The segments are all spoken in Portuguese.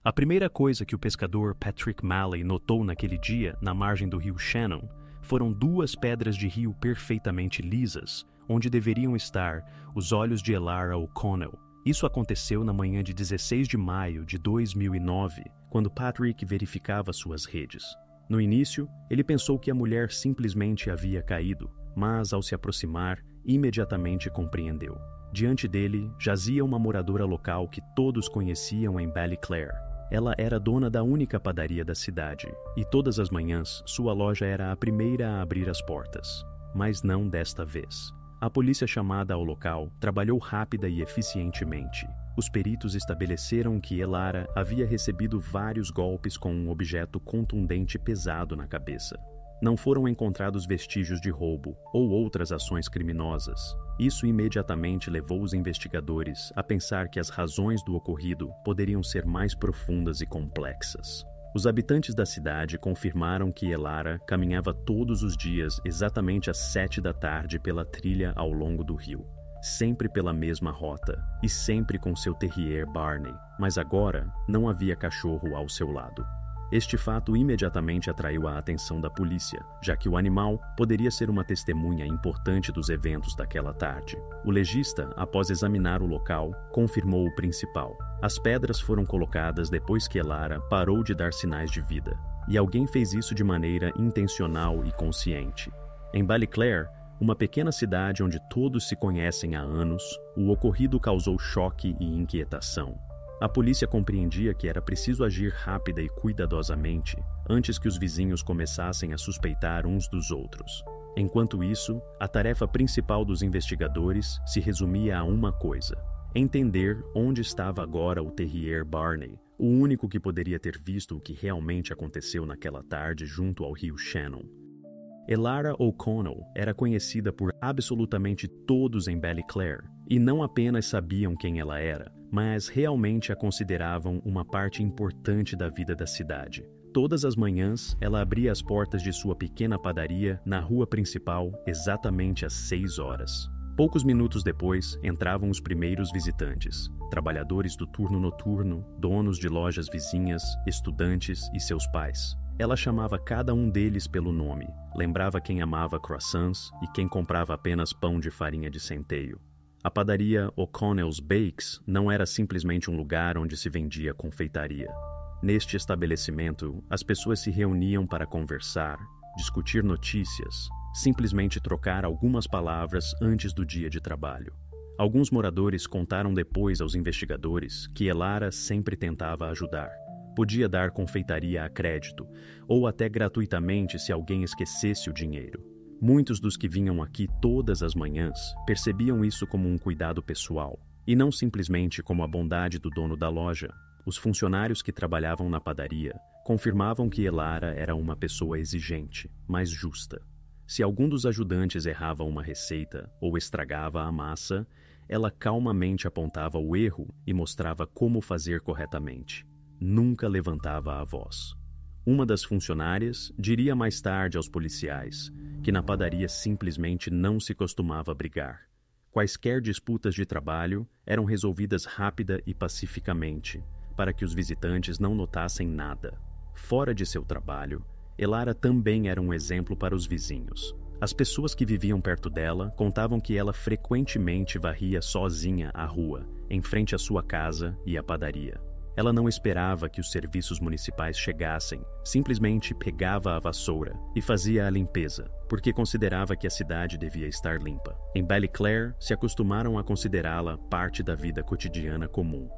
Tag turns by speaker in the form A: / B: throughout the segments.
A: A primeira coisa que o pescador Patrick Malley notou naquele dia, na margem do rio Shannon, foram duas pedras de rio perfeitamente lisas, onde deveriam estar os olhos de Elara O'Connell. Isso aconteceu na manhã de 16 de maio de 2009, quando Patrick verificava suas redes. No início, ele pensou que a mulher simplesmente havia caído, mas ao se aproximar, imediatamente compreendeu. Diante dele, jazia uma moradora local que todos conheciam em Ballyclare. Ela era dona da única padaria da cidade, e todas as manhãs sua loja era a primeira a abrir as portas. Mas não desta vez. A polícia chamada ao local trabalhou rápida e eficientemente. Os peritos estabeleceram que Elara havia recebido vários golpes com um objeto contundente pesado na cabeça. Não foram encontrados vestígios de roubo ou outras ações criminosas. Isso imediatamente levou os investigadores a pensar que as razões do ocorrido poderiam ser mais profundas e complexas. Os habitantes da cidade confirmaram que Elara caminhava todos os dias exatamente às 7 da tarde pela trilha ao longo do rio, sempre pela mesma rota e sempre com seu terrier Barney, mas agora não havia cachorro ao seu lado. Este fato imediatamente atraiu a atenção da polícia, já que o animal poderia ser uma testemunha importante dos eventos daquela tarde. O legista, após examinar o local, confirmou o principal. As pedras foram colocadas depois que Elara parou de dar sinais de vida, e alguém fez isso de maneira intencional e consciente. Em Ballyclare, uma pequena cidade onde todos se conhecem há anos, o ocorrido causou choque e inquietação. A polícia compreendia que era preciso agir rápida e cuidadosamente antes que os vizinhos começassem a suspeitar uns dos outros. Enquanto isso, a tarefa principal dos investigadores se resumia a uma coisa: entender onde estava agora o terrier Barney, o único que poderia ter visto o que realmente aconteceu naquela tarde junto ao rio Shannon. Elara O'Connell era conhecida por absolutamente todos em Ballyclare, e não apenas sabiam quem ela era, mas realmente a consideravam uma parte importante da vida da cidade. Todas as manhãs, ela abria as portas de sua pequena padaria na rua principal exatamente às 6 horas. Poucos minutos depois, entravam os primeiros visitantes, trabalhadores do turno noturno, donos de lojas vizinhas, estudantes e seus pais. Ela chamava cada um deles pelo nome, lembrava quem amava croissants e quem comprava apenas pão de farinha de centeio. A padaria O'Connell's Bakes não era simplesmente um lugar onde se vendia confeitaria. Neste estabelecimento, as pessoas se reuniam para conversar, discutir notícias, simplesmente trocar algumas palavras antes do dia de trabalho. Alguns moradores contaram depois aos investigadores que Elara sempre tentava ajudar. Podia dar confeitaria a crédito, ou até gratuitamente se alguém esquecesse o dinheiro. Muitos dos que vinham aqui todas as manhãs percebiam isso como um cuidado pessoal, e não simplesmente como a bondade do dono da loja. Os funcionários que trabalhavam na padaria confirmavam que Elara era uma pessoa exigente, mas justa. Se algum dos ajudantes errava uma receita ou estragava a massa, ela calmamente apontava o erro e mostrava como fazer corretamente. Nunca levantava a voz. Uma das funcionárias diria mais tarde aos policiais que na padaria simplesmente não se costumava brigar. Quaisquer disputas de trabalho eram resolvidas rápida e pacificamente, para que os visitantes não notassem nada. Fora de seu trabalho, Elara também era um exemplo para os vizinhos. As pessoas que viviam perto dela contavam que ela frequentemente varria sozinha a rua, em frente à sua casa e à padaria. Ela não esperava que os serviços municipais chegassem, simplesmente pegava a vassoura e fazia a limpeza, porque considerava que a cidade devia estar limpa. Em Ballyclare, se acostumaram a considerá-la parte da vida cotidiana comum.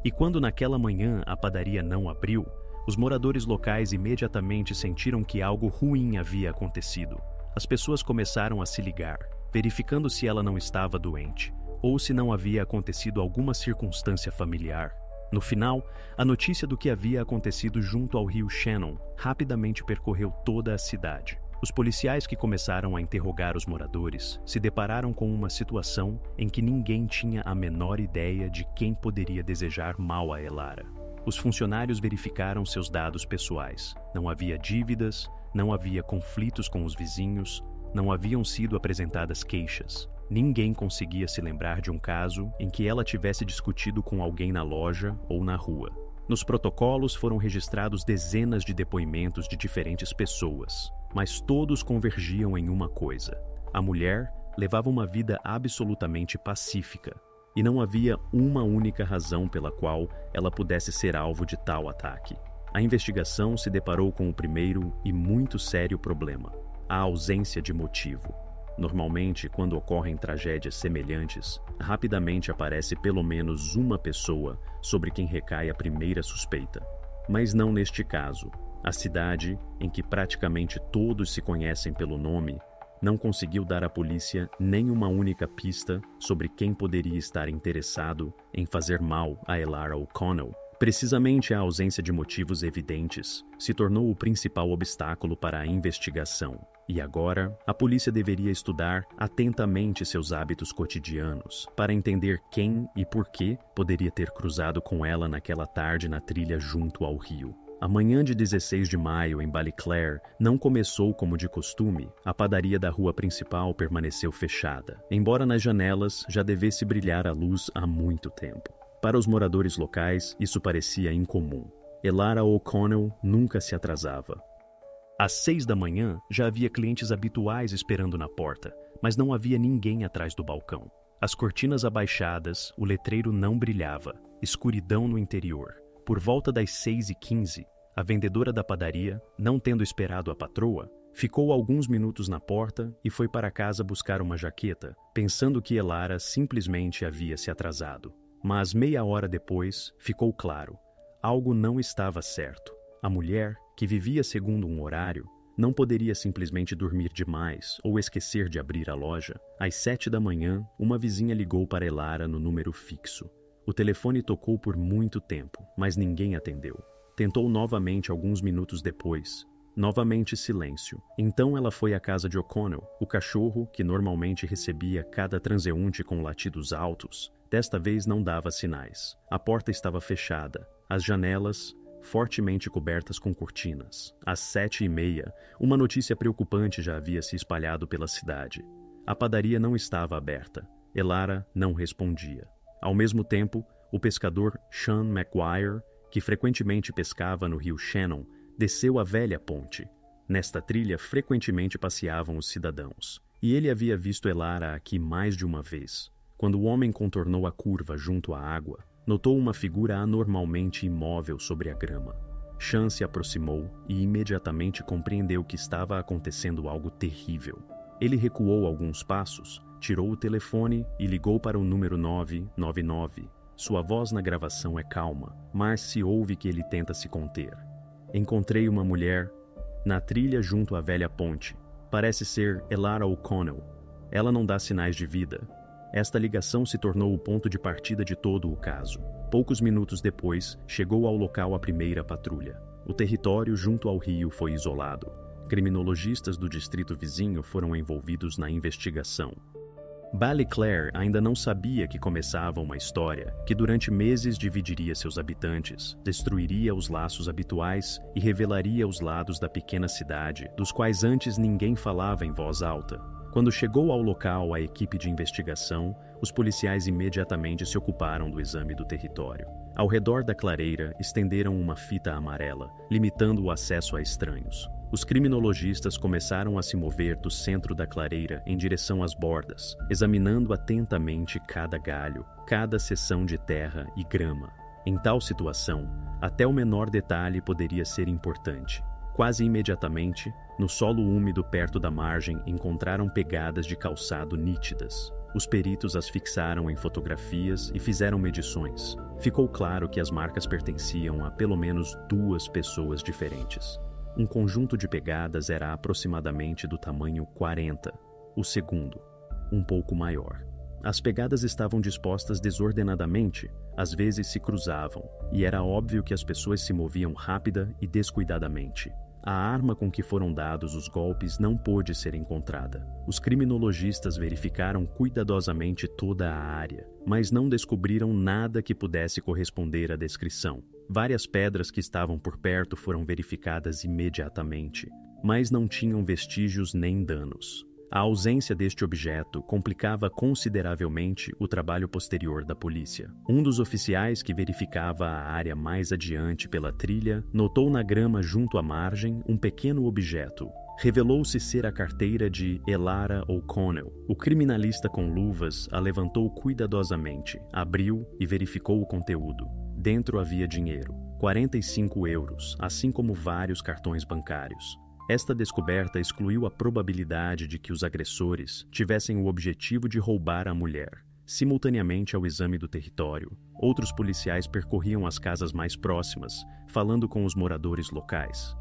A: E quando naquela manhã a padaria não abriu, os moradores locais imediatamente sentiram que algo ruim havia acontecido. As pessoas começaram a se ligar, verificando se ela não estava doente, ou se não havia acontecido alguma circunstância familiar. No final, a notícia do que havia acontecido junto ao rio Shannon rapidamente percorreu toda a cidade. Os policiais que começaram a interrogar os moradores se depararam com uma situação em que ninguém tinha a menor ideia de quem poderia desejar mal a Elara. Os funcionários verificaram seus dados pessoais. Não havia dívidas, não havia conflitos com os vizinhos, não haviam sido apresentadas queixas. Ninguém conseguia se lembrar de um caso em que ela tivesse discutido com alguém na loja ou na rua. Nos protocolos foram registrados dezenas de depoimentos de diferentes pessoas, mas todos convergiam em uma coisa: a mulher levava uma vida absolutamente pacífica, e não havia uma única razão pela qual ela pudesse ser alvo de tal ataque. A investigação se deparou com o primeiro e muito sério problema: a ausência de motivo. Normalmente, quando ocorrem tragédias semelhantes, rapidamente aparece pelo menos uma pessoa sobre quem recai a primeira suspeita. Mas não neste caso. A cidade, em que praticamente todos se conhecem pelo nome, não conseguiu dar à polícia nem uma única pista sobre quem poderia estar interessado em fazer mal a Elara O'Connell. Precisamente a ausência de motivos evidentes se tornou o principal obstáculo para a investigação. E agora, a polícia deveria estudar atentamente seus hábitos cotidianos para entender quem e por que poderia ter cruzado com ela naquela tarde na trilha junto ao rio. A manhã de 16 de maio em Ballyclare não começou como de costume. A padaria da rua principal permaneceu fechada, embora nas janelas já devesse brilhar a luz há muito tempo. Para os moradores locais, isso parecia incomum. Elara O'Connell nunca se atrasava. Às 6 da manhã, já havia clientes habituais esperando na porta, mas não havia ninguém atrás do balcão. As cortinas abaixadas, o letreiro não brilhava, escuridão no interior. Por volta das 6h15, a vendedora da padaria, não tendo esperado a patroa, ficou alguns minutos na porta e foi para casa buscar uma jaqueta, pensando que Elara simplesmente havia se atrasado. Mas meia hora depois, ficou claro: algo não estava certo. A mulher, que vivia segundo um horário, não poderia simplesmente dormir demais ou esquecer de abrir a loja. Às 7 da manhã, uma vizinha ligou para Elara no número fixo. O telefone tocou por muito tempo, mas ninguém atendeu. Tentou novamente alguns minutos depois. Novamente silêncio. Então ela foi à casa de O'Connell. O cachorro, que normalmente recebia cada transeunte com latidos altos, desta vez não dava sinais. A porta estava fechada. As janelas fortemente cobertas com cortinas. Às 7h30, uma notícia preocupante já havia se espalhado pela cidade. A padaria não estava aberta. Elara não respondia. Ao mesmo tempo, o pescador Sean Maguire, que frequentemente pescava no rio Shannon, desceu a velha ponte. Nesta trilha frequentemente passeavam os cidadãos, e ele havia visto Elara aqui mais de uma vez. Quando o homem contornou a curva junto à água, notou uma figura anormalmente imóvel sobre a grama. Sean se aproximou e imediatamente compreendeu que estava acontecendo algo terrível. Ele recuou alguns passos, tirou o telefone e ligou para o número 999. Sua voz na gravação é calma, mas se ouve que ele tenta se conter. Encontrei uma mulher na trilha junto à velha ponte. Parece ser Elara O'Connell. Ela não dá sinais de vida. Esta ligação se tornou o ponto de partida de todo o caso. Poucos minutos depois, chegou ao local a primeira patrulha. O território junto ao rio foi isolado. Criminologistas do distrito vizinho foram envolvidos na investigação. Ballyclare ainda não sabia que começava uma história que durante meses dividiria seus habitantes, destruiria os laços habituais e revelaria os lados da pequena cidade, dos quais antes ninguém falava em voz alta. Quando chegou ao local a equipe de investigação, os policiais imediatamente se ocuparam do exame do território. Ao redor da clareira, estenderam uma fita amarela, limitando o acesso a estranhos. Os criminologistas começaram a se mover do centro da clareira em direção às bordas, examinando atentamente cada galho, cada seção de terra e grama. Em tal situação, até o menor detalhe poderia ser importante. Quase imediatamente, no solo úmido perto da margem, encontraram pegadas de calçado nítidas. Os peritos as fixaram em fotografias e fizeram medições. Ficou claro que as marcas pertenciam a pelo menos 2 pessoas diferentes. Um conjunto de pegadas era aproximadamente do tamanho 40. O segundo, um pouco maior. As pegadas estavam dispostas desordenadamente, às vezes se cruzavam, e era óbvio que as pessoas se moviam rápida e descuidadamente. A arma com que foram dados os golpes não pôde ser encontrada. Os criminologistas verificaram cuidadosamente toda a área, mas não descobriram nada que pudesse corresponder à descrição. Várias pedras que estavam por perto foram verificadas imediatamente, mas não tinham vestígios nem danos. A ausência deste objeto complicava consideravelmente o trabalho posterior da polícia. Um dos oficiais que verificava a área mais adiante pela trilha notou na grama junto à margem um pequeno objeto. Revelou-se ser a carteira de Elara O'Connell. O criminalista com luvas a levantou cuidadosamente, abriu e verificou o conteúdo. Dentro havia dinheiro, 45 euros, assim como vários cartões bancários. Esta descoberta excluiu a probabilidade de que os agressores tivessem o objetivo de roubar a mulher. Simultaneamente ao exame do território, outros policiais percorriam as casas mais próximas, falando com os moradores locais.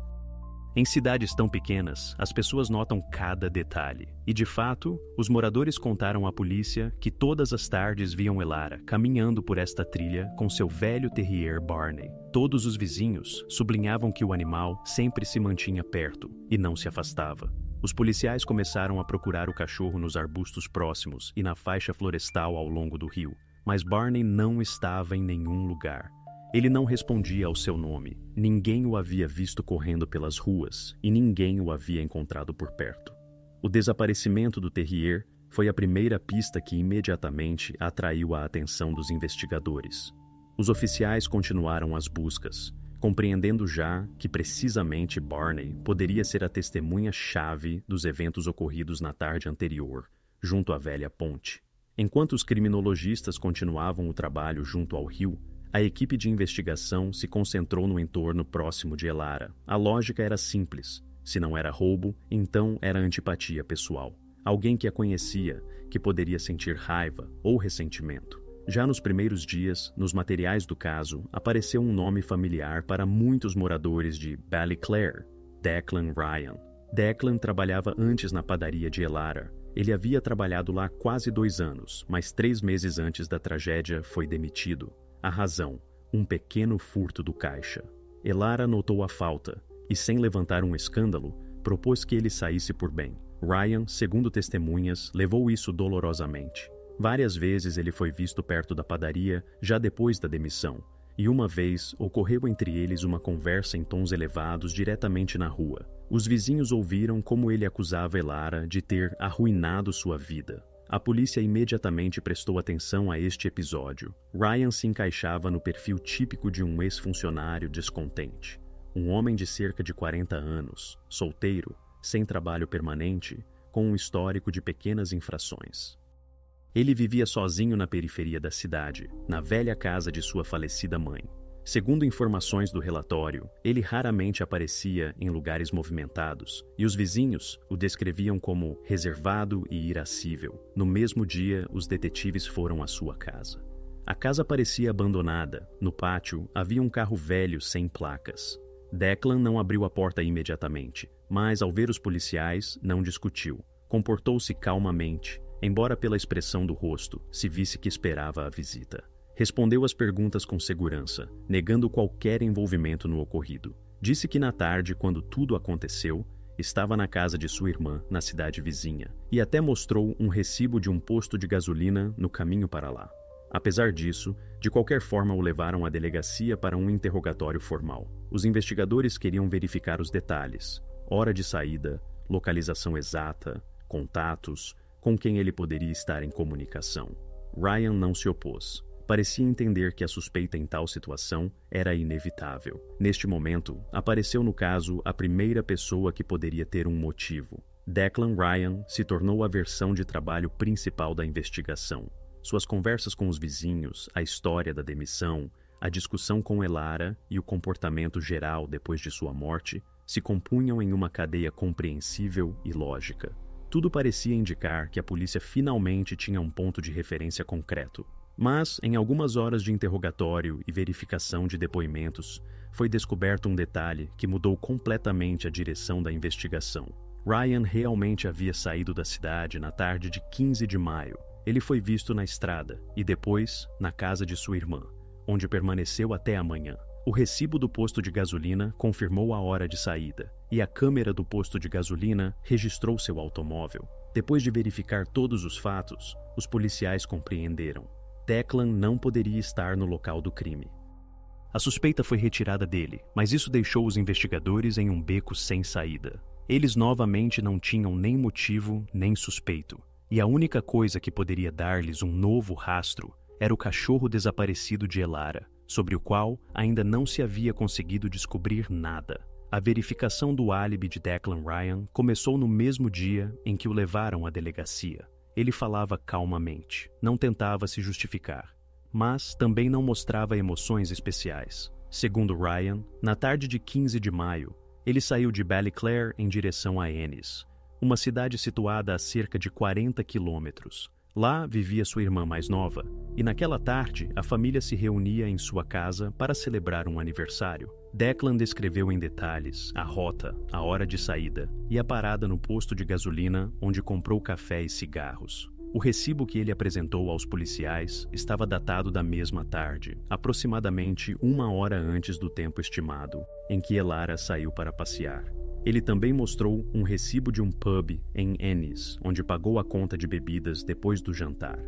A: Em cidades tão pequenas, as pessoas notam cada detalhe. E, de fato, os moradores contaram à polícia que todas as tardes viam Elara caminhando por esta trilha com seu velho terrier Barney. Todos os vizinhos sublinhavam que o animal sempre se mantinha perto e não se afastava. Os policiais começaram a procurar o cachorro nos arbustos próximos e na faixa florestal ao longo do rio, mas Barney não estava em nenhum lugar. Ele não respondia ao seu nome, ninguém o havia visto correndo pelas ruas e ninguém o havia encontrado por perto. O desaparecimento do terrier foi a primeira pista que imediatamente atraiu a atenção dos investigadores. Os oficiais continuaram as buscas, compreendendo já que precisamente Barney poderia ser a testemunha-chave dos eventos ocorridos na tarde anterior, junto à velha ponte. Enquanto os criminologistas continuavam o trabalho junto ao rio, a equipe de investigação se concentrou no entorno próximo de Elara. A lógica era simples. Se não era roubo, então era antipatia pessoal. Alguém que a conhecia, que poderia sentir raiva ou ressentimento. Já nos primeiros dias, nos materiais do caso, apareceu um nome familiar para muitos moradores de Ballyclare: Declan Ryan. Declan trabalhava antes na padaria de Elara. Ele havia trabalhado lá quase 2 anos, mas 3 meses antes da tragédia foi demitido. A razão: um pequeno furto do caixa. Elara notou a falta e, sem levantar um escândalo, propôs que ele saísse por bem. Ryan, segundo testemunhas, levou isso dolorosamente. Várias vezes ele foi visto perto da padaria já depois da demissão, e uma vez ocorreu entre eles uma conversa em tons elevados diretamente na rua. Os vizinhos ouviram como ele acusava Elara de ter arruinado sua vida. A polícia imediatamente prestou atenção a este episódio. Ryan se encaixava no perfil típico de um ex-funcionário descontente. Um homem de cerca de 40 anos, solteiro, sem trabalho permanente, com um histórico de pequenas infrações. Ele vivia sozinho na periferia da cidade, na velha casa de sua falecida mãe. Segundo informações do relatório, ele raramente aparecia em lugares movimentados, e os vizinhos o descreviam como reservado e irascível. No mesmo dia, os detetives foram à sua casa. A casa parecia abandonada. No pátio, havia um carro velho sem placas. Declan não abriu a porta imediatamente, mas ao ver os policiais, não discutiu. Comportou-se calmamente, embora pela expressão do rosto se visse que esperava a visita. Respondeu às perguntas com segurança, negando qualquer envolvimento no ocorrido. Disse que na tarde, quando tudo aconteceu, estava na casa de sua irmã, na cidade vizinha, e até mostrou um recibo de um posto de gasolina no caminho para lá. Apesar disso, de qualquer forma o levaram à delegacia para um interrogatório formal. Os investigadores queriam verificar os detalhes: hora de saída, localização exata, contatos, com quem ele poderia estar em comunicação. Ryan não se opôs. Parecia entender que a suspeita em tal situação era inevitável. Neste momento, apareceu no caso a primeira pessoa que poderia ter um motivo. Declan Ryan se tornou a versão de trabalho principal da investigação. Suas conversas com os vizinhos, a história da demissão, a discussão com Elara e o comportamento geral depois de sua morte se compunham em uma cadeia compreensível e lógica. Tudo parecia indicar que a polícia finalmente tinha um ponto de referência concreto. Mas, em algumas horas de interrogatório e verificação de depoimentos, foi descoberto um detalhe que mudou completamente a direção da investigação. Ryan realmente havia saído da cidade na tarde de 15 de maio. Ele foi visto na estrada e depois na casa de sua irmã, onde permaneceu até a manhã. O recibo do posto de gasolina confirmou a hora de saída e a câmera do posto de gasolina registrou seu automóvel. Depois de verificar todos os fatos, os policiais compreenderam. Declan não poderia estar no local do crime. A suspeita foi retirada dele, mas isso deixou os investigadores em um beco sem saída. Eles novamente não tinham nem motivo nem suspeito, e a única coisa que poderia dar-lhes um novo rastro era o cachorro desaparecido de Elara, sobre o qual ainda não se havia conseguido descobrir nada. A verificação do álibi de Declan Ryan começou no mesmo dia em que o levaram à delegacia. Ele falava calmamente, não tentava se justificar, mas também não mostrava emoções especiais. Segundo Ryan, na tarde de 15 de maio, ele saiu de Ballyclare em direção a Ennis, uma cidade situada a cerca de 40 quilômetros. Lá vivia sua irmã mais nova, e naquela tarde a família se reunia em sua casa para celebrar um aniversário. Declan descreveu em detalhes a rota, a hora de saída e a parada no posto de gasolina onde comprou café e cigarros. O recibo que ele apresentou aos policiais estava datado da mesma tarde, aproximadamente 1 hora antes do tempo estimado em que Elara saiu para passear. Ele também mostrou um recibo de um pub em Ennis, onde pagou a conta de bebidas depois do jantar.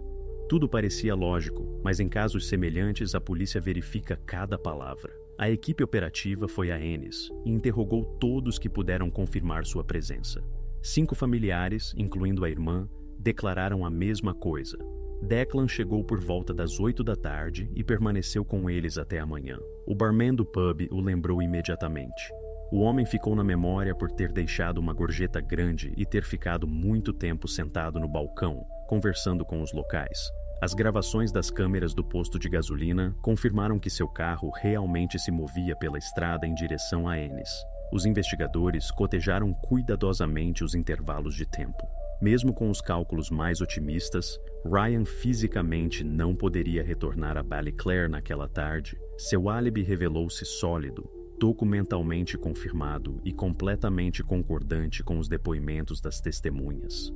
A: Tudo parecia lógico, mas em casos semelhantes a polícia verifica cada palavra. A equipe operativa foi a Ennis e interrogou todos que puderam confirmar sua presença. 5 familiares, incluindo a irmã, declararam a mesma coisa. Declan chegou por volta das 8 da tarde e permaneceu com eles até a manhã. O barman do pub o lembrou imediatamente. O homem ficou na memória por ter deixado uma gorjeta grande e ter ficado muito tempo sentado no balcão, conversando com os locais. As gravações das câmeras do posto de gasolina confirmaram que seu carro realmente se movia pela estrada em direção a Ennis. Os investigadores cotejaram cuidadosamente os intervalos de tempo. Mesmo com os cálculos mais otimistas, Ryan fisicamente não poderia retornar a Ballyclare naquela tarde. Seu álibi revelou-se sólido, documentalmente confirmado e completamente concordante com os depoimentos das testemunhas.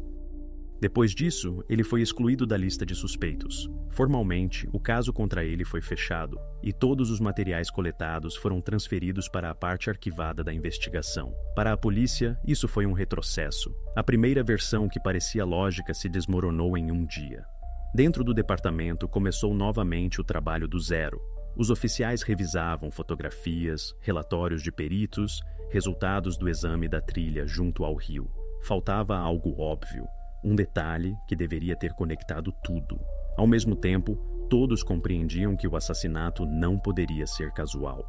A: Depois disso, ele foi excluído da lista de suspeitos. Formalmente, o caso contra ele foi fechado e todos os materiais coletados foram transferidos para a parte arquivada da investigação. Para a polícia, isso foi um retrocesso. A primeira versão que parecia lógica se desmoronou em um dia. Dentro do departamento, começou novamente o trabalho do zero. Os oficiais revisavam fotografias, relatórios de peritos, resultados do exame da trilha junto ao rio. Faltava algo óbvio, um detalhe que deveria ter conectado tudo. Ao mesmo tempo, todos compreendiam que o assassinato não poderia ser casual.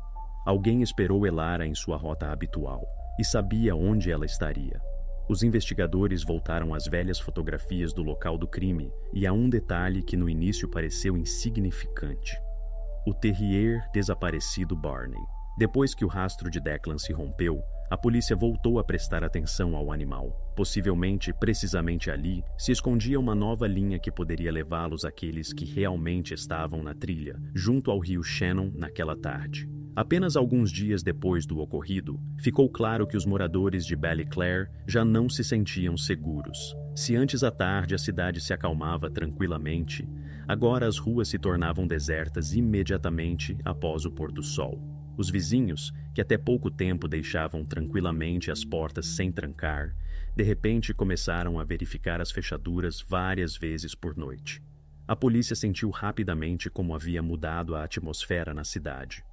A: Alguém esperou Elara em sua rota habitual e sabia onde ela estaria. Os investigadores voltaram às velhas fotografias do local do crime e a um detalhe que no início pareceu insignificante: o terrier desaparecido Barney. Depois que o rastro de Declan se rompeu, a polícia voltou a prestar atenção ao animal. Possivelmente, precisamente ali, se escondia uma nova linha que poderia levá-los àqueles que realmente estavam na trilha, junto ao rio Shannon naquela tarde. Apenas alguns dias depois do ocorrido, ficou claro que os moradores de Ballyclare já não se sentiam seguros. Se antes à tarde a cidade se acalmava tranquilamente, agora as ruas se tornavam desertas imediatamente após o pôr do sol. Os vizinhos, que até pouco tempo deixavam tranquilamente as portas sem trancar, de repente começaram a verificar as fechaduras várias vezes por noite. A polícia sentiu rapidamente como havia mudado a atmosfera na cidade.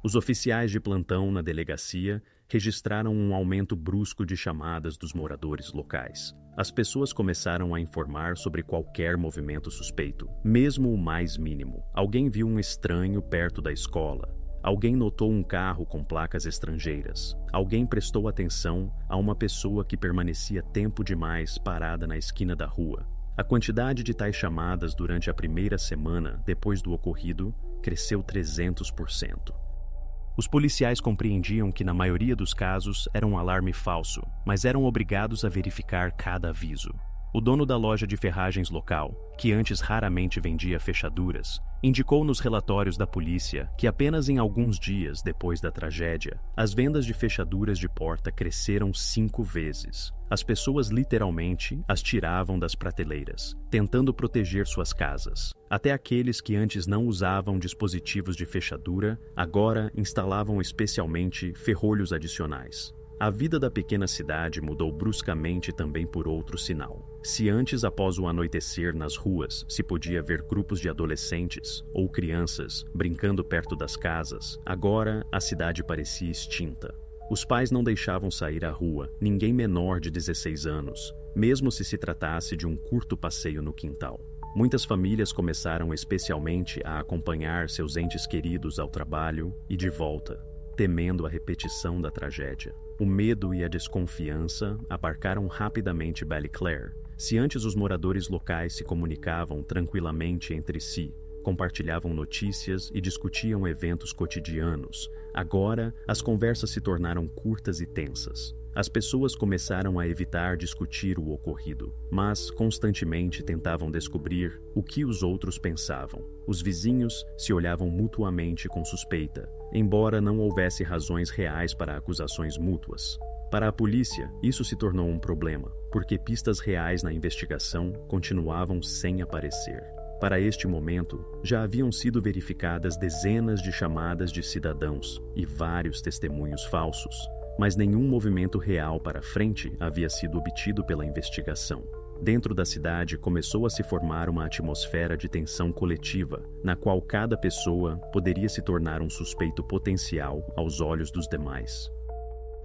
A: Os oficiais de plantão na delegacia registraram um aumento brusco de chamadas dos moradores locais. As pessoas começaram a informar sobre qualquer movimento suspeito, mesmo o mais mínimo. Alguém viu um estranho perto da escola. Alguém notou um carro com placas estrangeiras. Alguém prestou atenção a uma pessoa que permanecia tempo demais parada na esquina da rua. A quantidade de tais chamadas durante a primeira semana depois do ocorrido cresceu 300%. Os policiais compreendiam que na maioria dos casos era um alarme falso, mas eram obrigados a verificar cada aviso. O dono da loja de ferragens local, que antes raramente vendia fechaduras, indicou nos relatórios da polícia que apenas em alguns dias depois da tragédia, as vendas de fechaduras de porta cresceram 5 vezes. As pessoas literalmente as tiravam das prateleiras, tentando proteger suas casas. Até aqueles que antes não usavam dispositivos de fechadura, agora instalavam especialmente ferrolhos adicionais. A vida da pequena cidade mudou bruscamente também por outro sinal. Se antes, após o anoitecer nas ruas, se podia ver grupos de adolescentes ou crianças brincando perto das casas, agora a cidade parecia extinta. Os pais não deixavam sair à rua ninguém menor de 16 anos, mesmo se tratasse de um curto passeio no quintal. Muitas famílias começaram especialmente a acompanhar seus entes queridos ao trabalho e de volta, temendo a repetição da tragédia. O medo e a desconfiança abarcaram rapidamente Ballyclare. Se antes os moradores locais se comunicavam tranquilamente entre si, compartilhavam notícias e discutiam eventos cotidianos, agora as conversas se tornaram curtas e tensas. As pessoas começaram a evitar discutir o ocorrido, mas constantemente tentavam descobrir o que os outros pensavam. Os vizinhos se olhavam mutuamente com suspeita, embora não houvesse razões reais para acusações mútuas. Para a polícia, isso se tornou um problema, porque pistas reais na investigação continuavam sem aparecer. Para este momento, já haviam sido verificadas dezenas de chamadas de cidadãos e vários testemunhos falsos, mas nenhum movimento real para frente havia sido obtido pela investigação. Dentro da cidade começou a se formar uma atmosfera de tensão coletiva, na qual cada pessoa poderia se tornar um suspeito potencial aos olhos dos demais.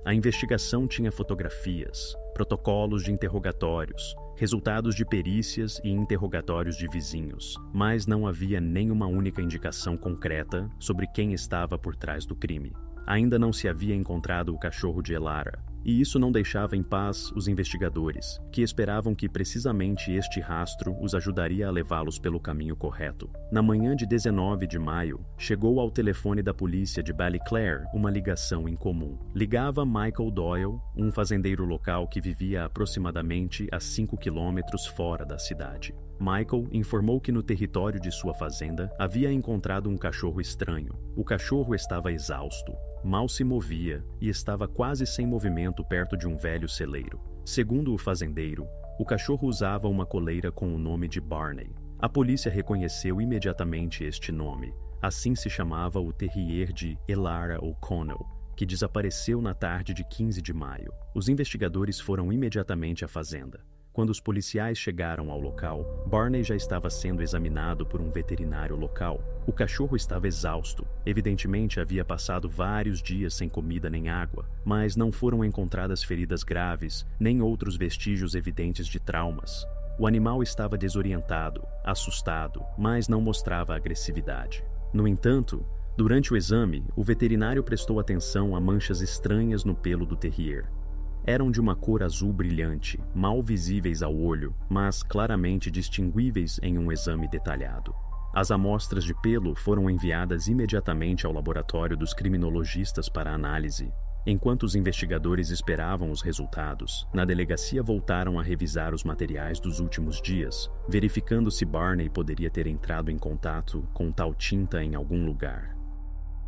A: A investigação tinha fotografias, protocolos de interrogatórios, resultados de perícias e interrogatórios de vizinhos, mas não havia nenhuma única indicação concreta sobre quem estava por trás do crime. Ainda não se havia encontrado o cachorro de Elara, e isso não deixava em paz os investigadores, que esperavam que precisamente este rastro os ajudaria a levá-los pelo caminho correto. Na manhã de 19 de maio, chegou ao telefone da polícia de Ballyclare uma ligação incomum. Ligava Michael Doyle, um fazendeiro local que vivia aproximadamente a 5 quilômetros fora da cidade. Michael informou que no território de sua fazenda havia encontrado um cachorro estranho. O cachorro estava exausto, mal se movia e estava quase sem movimento perto de um velho celeiro. Segundo o fazendeiro, o cachorro usava uma coleira com o nome de Barney. A polícia reconheceu imediatamente este nome. Assim se chamava o terrier de Elara O'Connell, que desapareceu na tarde de 15 de maio. Os investigadores foram imediatamente à fazenda. Quando os policiais chegaram ao local, Barney já estava sendo examinado por um veterinário local. O cachorro estava exausto. Evidentemente havia passado vários dias sem comida nem água, mas não foram encontradas feridas graves, nem outros vestígios evidentes de traumas. O animal estava desorientado, assustado, mas não mostrava agressividade. No entanto, durante o exame, o veterinário prestou atenção a manchas estranhas no pelo do terrier. Eram de uma cor azul brilhante, mal visíveis ao olho, mas claramente distinguíveis em um exame detalhado. As amostras de pelo foram enviadas imediatamente ao laboratório dos criminologistas para análise. Enquanto os investigadores esperavam os resultados, na delegacia voltaram a revisar os materiais dos últimos dias, verificando se Barney poderia ter entrado em contato com tal tinta em algum lugar.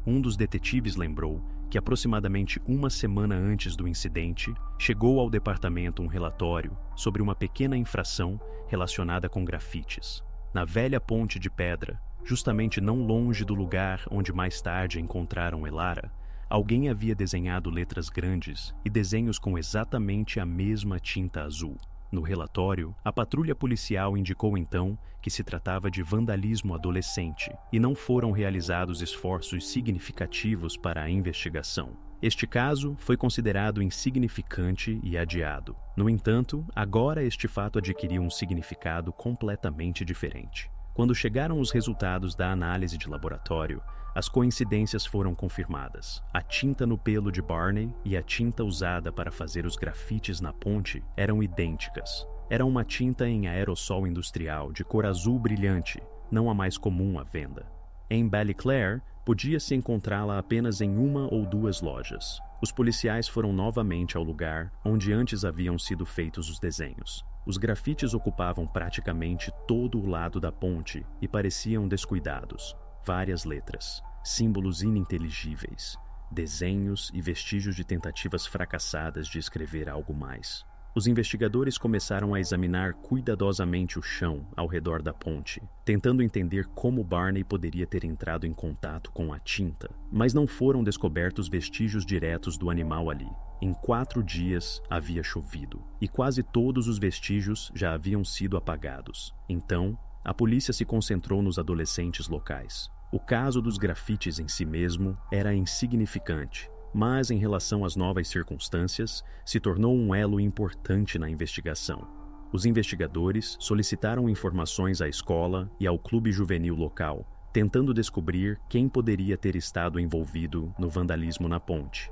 A: Um dos detetives lembrou que aproximadamente uma semana antes do incidente, chegou ao departamento um relatório sobre uma pequena infração relacionada com grafites. Na velha ponte de pedra, justamente não longe do lugar onde mais tarde encontraram Elara, alguém havia desenhado letras grandes e desenhos com exatamente a mesma tinta azul. No relatório, a patrulha policial indicou então que se tratava de vandalismo adolescente e não foram realizados esforços significativos para a investigação. Este caso foi considerado insignificante e adiado. No entanto, agora este fato adquiriu um significado completamente diferente. Quando chegaram os resultados da análise de laboratório, as coincidências foram confirmadas. A tinta no pelo de Barney e a tinta usada para fazer os grafites na ponte eram idênticas. Era uma tinta em aerossol industrial de cor azul brilhante, não a mais comum à venda. Em Ballyclare, podia-se encontrá-la apenas em uma ou duas lojas. Os policiais foram novamente ao lugar onde antes haviam sido feitos os desenhos. Os grafites ocupavam praticamente todo o lado da ponte e pareciam descuidados. Várias letras, símbolos ininteligíveis, desenhos e vestígios de tentativas fracassadas de escrever algo mais. Os investigadores começaram a examinar cuidadosamente o chão ao redor da ponte, tentando entender como Barney poderia ter entrado em contato com a tinta, mas não foram descobertos vestígios diretos do animal ali. Em 4 dias havia chovido, e quase todos os vestígios já haviam sido apagados. Então, a polícia se concentrou nos adolescentes locais. O caso dos grafites em si mesmo era insignificante, mas em relação às novas circunstâncias, se tornou um elo importante na investigação. Os investigadores solicitaram informações à escola e ao clube juvenil local, tentando descobrir quem poderia ter estado envolvido no vandalismo na ponte.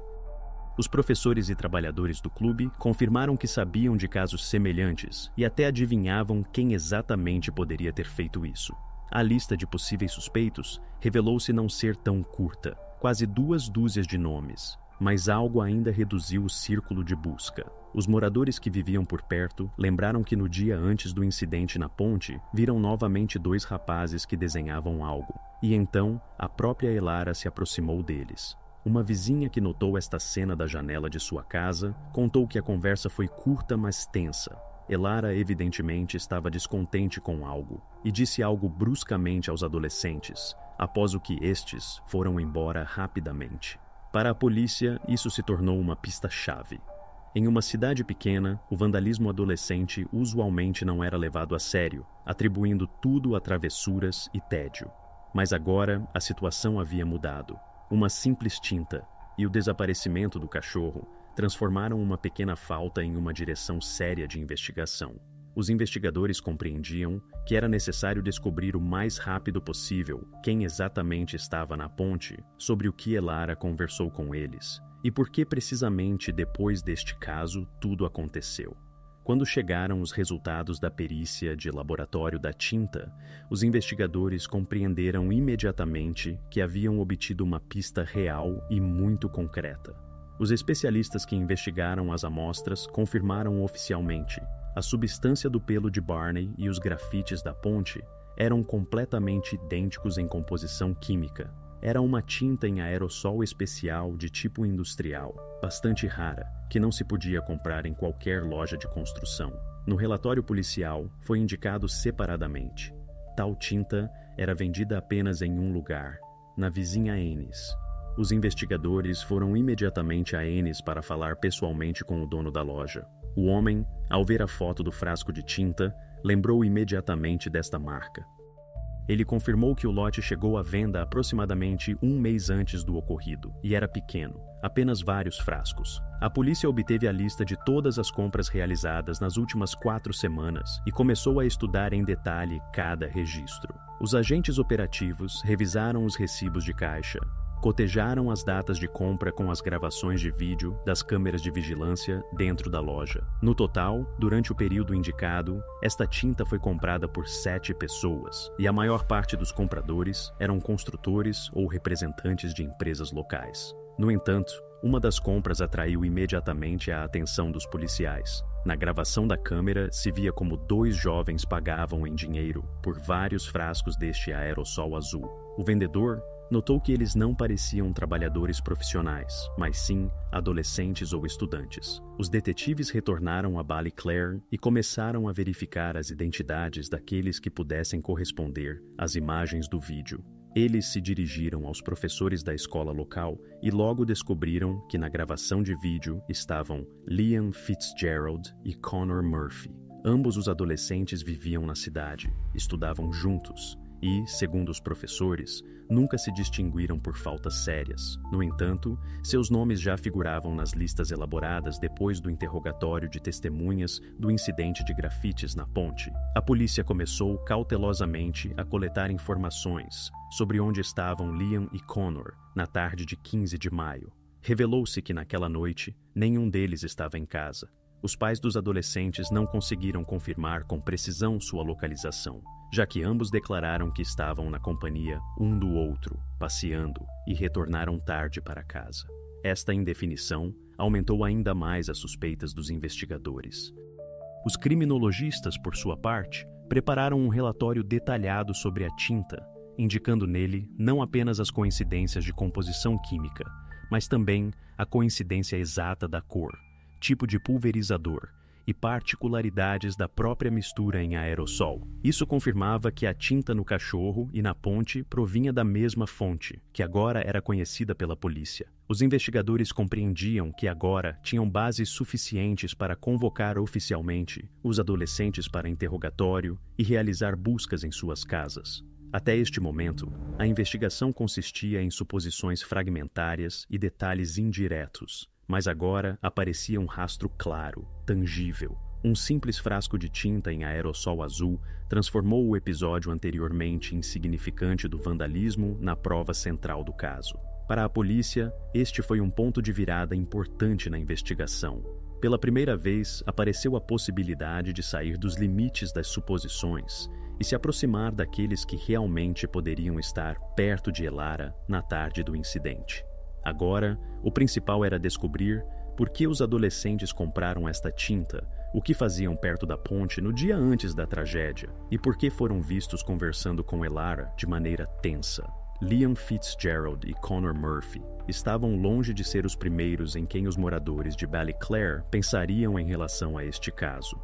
A: Os professores e trabalhadores do clube confirmaram que sabiam de casos semelhantes e até adivinhavam quem exatamente poderia ter feito isso. A lista de possíveis suspeitos revelou-se não ser tão curta, quase 2 dúzias de nomes, mas algo ainda reduziu o círculo de busca. Os moradores que viviam por perto lembraram que no dia antes do incidente na ponte, viram novamente 2 rapazes que desenhavam algo, e então a própria Elara se aproximou deles. Uma vizinha que notou esta cena da janela de sua casa contou que a conversa foi curta, mas tensa. Elara evidentemente estava descontente com algo e disse algo bruscamente aos adolescentes, após o que estes foram embora rapidamente. Para a polícia, isso se tornou uma pista-chave. Em uma cidade pequena, o vandalismo adolescente usualmente não era levado a sério, atribuindo tudo a travessuras e tédio. Mas agora a situação havia mudado. Uma simples tinta e o desaparecimento do cachorro transformaram uma pequena falta em uma direção séria de investigação. Os investigadores compreendiam que era necessário descobrir o mais rápido possível quem exatamente estava na ponte, sobre o que Elara conversou com eles, e por que precisamente depois deste caso tudo aconteceu. Quando chegaram os resultados da perícia de laboratório da tinta, os investigadores compreenderam imediatamente que haviam obtido uma pista real e muito concreta. Os especialistas que investigaram as amostras confirmaram oficialmente: a substância do pelo de Barney e os grafites da ponte eram completamente idênticos em composição química. Era uma tinta em aerossol especial de tipo industrial, bastante rara, que não se podia comprar em qualquer loja de construção. No relatório policial, foi indicado separadamente: tal tinta era vendida apenas em um lugar, na vizinha Ennis. Os investigadores foram imediatamente a Ennis para falar pessoalmente com o dono da loja. O homem, ao ver a foto do frasco de tinta, lembrou imediatamente desta marca. Ele confirmou que o lote chegou à venda aproximadamente 1 mês antes do ocorrido, e era pequeno, apenas vários frascos. A polícia obteve a lista de todas as compras realizadas nas últimas 4 semanas e começou a estudar em detalhe cada registro. Os agentes operativos revisaram os recibos de caixa, cotejaram as datas de compra com as gravações de vídeo das câmeras de vigilância dentro da loja. No total, durante o período indicado, esta tinta foi comprada por 7 pessoas, e a maior parte dos compradores eram construtores ou representantes de empresas locais. No entanto, uma das compras atraiu imediatamente a atenção dos policiais. Na gravação da câmera, se via como 2 jovens pagavam em dinheiro por vários frascos deste aerossol azul. O vendedor notou que eles não pareciam trabalhadores profissionais, mas sim adolescentes ou estudantes. Os detetives retornaram a Ballyclare e começaram a verificar as identidades daqueles que pudessem corresponder às imagens do vídeo. Eles se dirigiram aos professores da escola local e logo descobriram que na gravação de vídeo estavam Liam Fitzgerald e Connor Murphy. Ambos os adolescentes viviam na cidade, estudavam juntos e, segundo os professores, nunca se distinguiram por faltas sérias. No entanto, seus nomes já figuravam nas listas elaboradas depois do interrogatório de testemunhas do incidente de grafites na ponte. A polícia começou cautelosamente a coletar informações sobre onde estavam Liam e Connor na tarde de 15 de maio. Revelou-se que naquela noite nenhum deles estava em casa. Os pais dos adolescentes não conseguiram confirmar com precisão sua localização, já que ambos declararam que estavam na companhia um do outro, passeando, e retornaram tarde para casa. Esta indefinição aumentou ainda mais as suspeitas dos investigadores. Os criminologistas, por sua parte, prepararam um relatório detalhado sobre a tinta, indicando nele não apenas as coincidências de composição química, mas também a coincidência exata da cor, tipo de pulverizador e particularidades da própria mistura em aerossol. Isso confirmava que a tinta no cachorro e na ponte provinha da mesma fonte, que agora era conhecida pela polícia. Os investigadores compreendiam que agora tinham bases suficientes para convocar oficialmente os adolescentes para interrogatório e realizar buscas em suas casas. Até este momento, a investigação consistia em suposições fragmentárias e detalhes indiretos, mas agora aparecia um rastro claro, tangível. Um simples frasco de tinta em aerossol azul transformou o episódio anteriormente insignificante do vandalismo na prova central do caso. Para a polícia, este foi um ponto de virada importante na investigação. Pela primeira vez, apareceu a possibilidade de sair dos limites das suposições e se aproximar daqueles que realmente poderiam estar perto de Elara na tarde do incidente. Agora, o principal era descobrir por que os adolescentes compraram esta tinta, o que faziam perto da ponte no dia antes da tragédia e por que foram vistos conversando com Elara de maneira tensa. Liam Fitzgerald e Connor Murphy estavam longe de ser os primeiros em quem os moradores de Ballyclare pensariam em relação a este caso.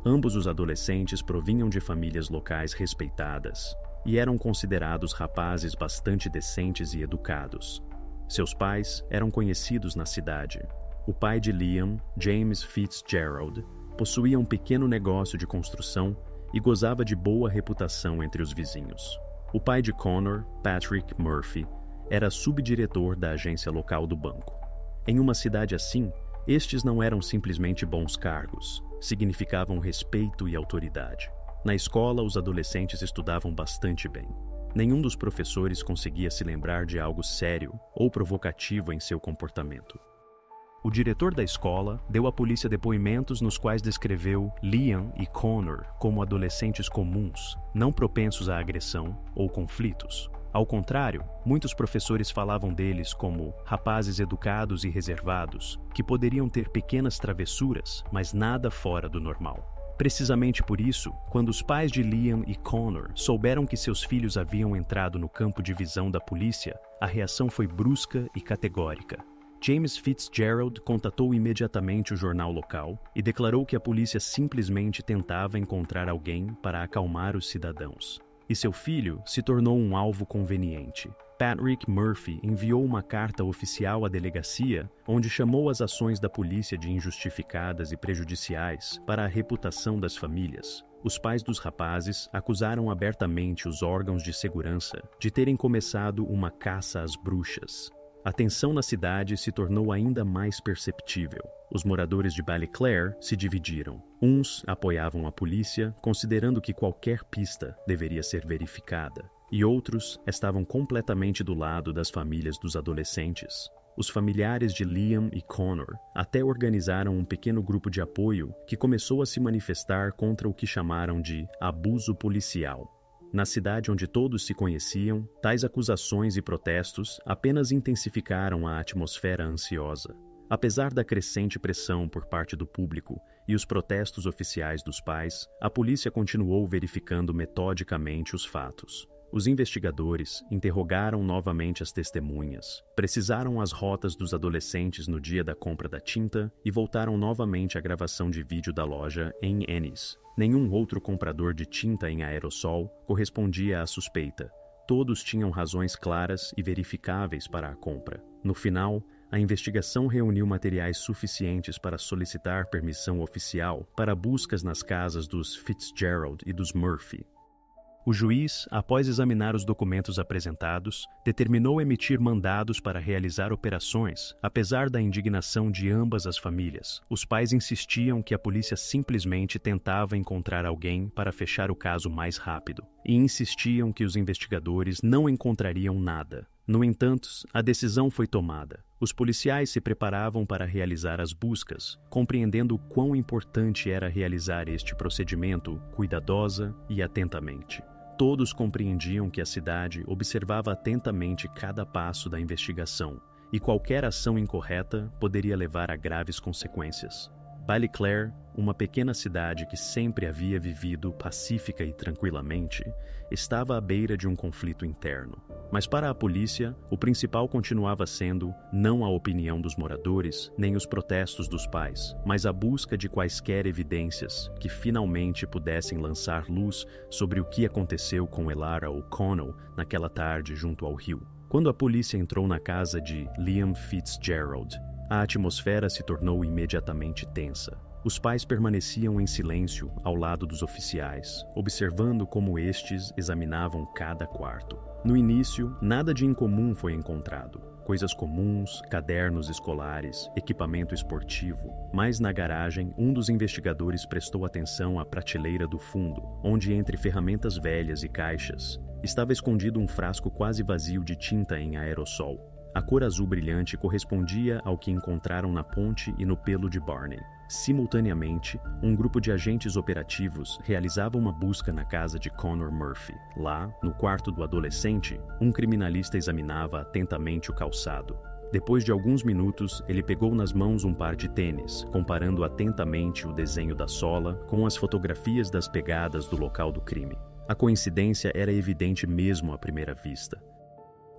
A: Ambos os adolescentes provinham de famílias locais respeitadas e eram considerados rapazes bastante decentes e educados. Seus pais eram conhecidos na cidade. O pai de Liam, James Fitzgerald, possuía um pequeno negócio de construção e gozava de boa reputação entre os vizinhos. O pai de Connor, Patrick Murphy, era subdiretor da agência local do banco. Em uma cidade assim, estes não eram simplesmente bons cargos, significavam respeito e autoridade. Na escola, os adolescentes estudavam bastante bem. Nenhum dos professores conseguia se lembrar de algo sério ou provocativo em seu comportamento. O diretor da escola deu à polícia depoimentos nos quais descreveu Liam e Connor como adolescentes comuns, não propensos à agressão ou conflitos. Ao contrário, muitos professores falavam deles como rapazes educados e reservados, que poderiam ter pequenas travessuras, mas nada fora do normal. Precisamente por isso, quando os pais de Liam e Connor souberam que seus filhos haviam entrado no campo de visão da polícia, a reação foi brusca e categórica. James Fitzgerald contatou imediatamente o jornal local e declarou que a polícia simplesmente tentava encontrar alguém para acalmar os cidadãos. E seu filho se tornou um alvo conveniente. Patrick Murphy enviou uma carta oficial à delegacia, onde chamou as ações da polícia de injustificadas e prejudiciais para a reputação das famílias. Os pais dos rapazes acusaram abertamente os órgãos de segurança de terem começado uma caça às bruxas. A tensão na cidade se tornou ainda mais perceptível. Os moradores de Ballyclare se dividiram. Uns apoiavam a polícia, considerando que qualquer pista deveria ser verificada, e outros estavam completamente do lado das famílias dos adolescentes. Os familiares de Liam e Connor até organizaram um pequeno grupo de apoio que começou a se manifestar contra o que chamaram de abuso policial. Na cidade onde todos se conheciam, tais acusações e protestos apenas intensificaram a atmosfera ansiosa. Apesar da crescente pressão por parte do público e os protestos oficiais dos pais, a polícia continuou verificando metodicamente os fatos. Os investigadores interrogaram novamente as testemunhas, precisaram as rotas dos adolescentes no dia da compra da tinta e voltaram novamente à gravação de vídeo da loja em Ennis. Nenhum outro comprador de tinta em aerossol correspondia à suspeita. Todos tinham razões claras e verificáveis para a compra. No final, a investigação reuniu materiais suficientes para solicitar permissão oficial para buscas nas casas dos Fitzgerald e dos Murphy. O juiz, após examinar os documentos apresentados, determinou emitir mandados para realizar operações, apesar da indignação de ambas as famílias. Os pais insistiam que a polícia simplesmente tentava encontrar alguém para fechar o caso mais rápido, e insistiam que os investigadores não encontrariam nada. No entanto, a decisão foi tomada. Os policiais se preparavam para realizar as buscas, compreendendo o quão importante era realizar este procedimento cuidadosa e atentamente. Todos compreendiam que a cidade observava atentamente cada passo da investigação, e qualquer ação incorreta poderia levar a graves consequências. Ballyclare, uma pequena cidade que sempre havia vivido pacífica e tranquilamente, estava à beira de um conflito interno. Mas para a polícia, o principal continuava sendo não a opinião dos moradores, nem os protestos dos pais, mas a busca de quaisquer evidências que finalmente pudessem lançar luz sobre o que aconteceu com Elara O'Connell naquela tarde junto ao rio. Quando a polícia entrou na casa de Liam Fitzgerald, a atmosfera se tornou imediatamente tensa. Os pais permaneciam em silêncio ao lado dos oficiais, observando como estes examinavam cada quarto. No início, nada de incomum foi encontrado. Coisas comuns, cadernos escolares, equipamento esportivo. Mas na garagem, um dos investigadores prestou atenção à prateleira do fundo, onde entre ferramentas velhas e caixas, estava escondido um frasco quase vazio de tinta em aerossol. A cor azul brilhante correspondia ao que encontraram na ponte e no pelo de Barney. Simultaneamente, um grupo de agentes operativos realizava uma busca na casa de Connor Murphy. Lá, no quarto do adolescente, um criminalista examinava atentamente o calçado. Depois de alguns minutos, ele pegou nas mãos um par de tênis, comparando atentamente o desenho da sola com as fotografias das pegadas do local do crime. A coincidência era evidente mesmo à primeira vista.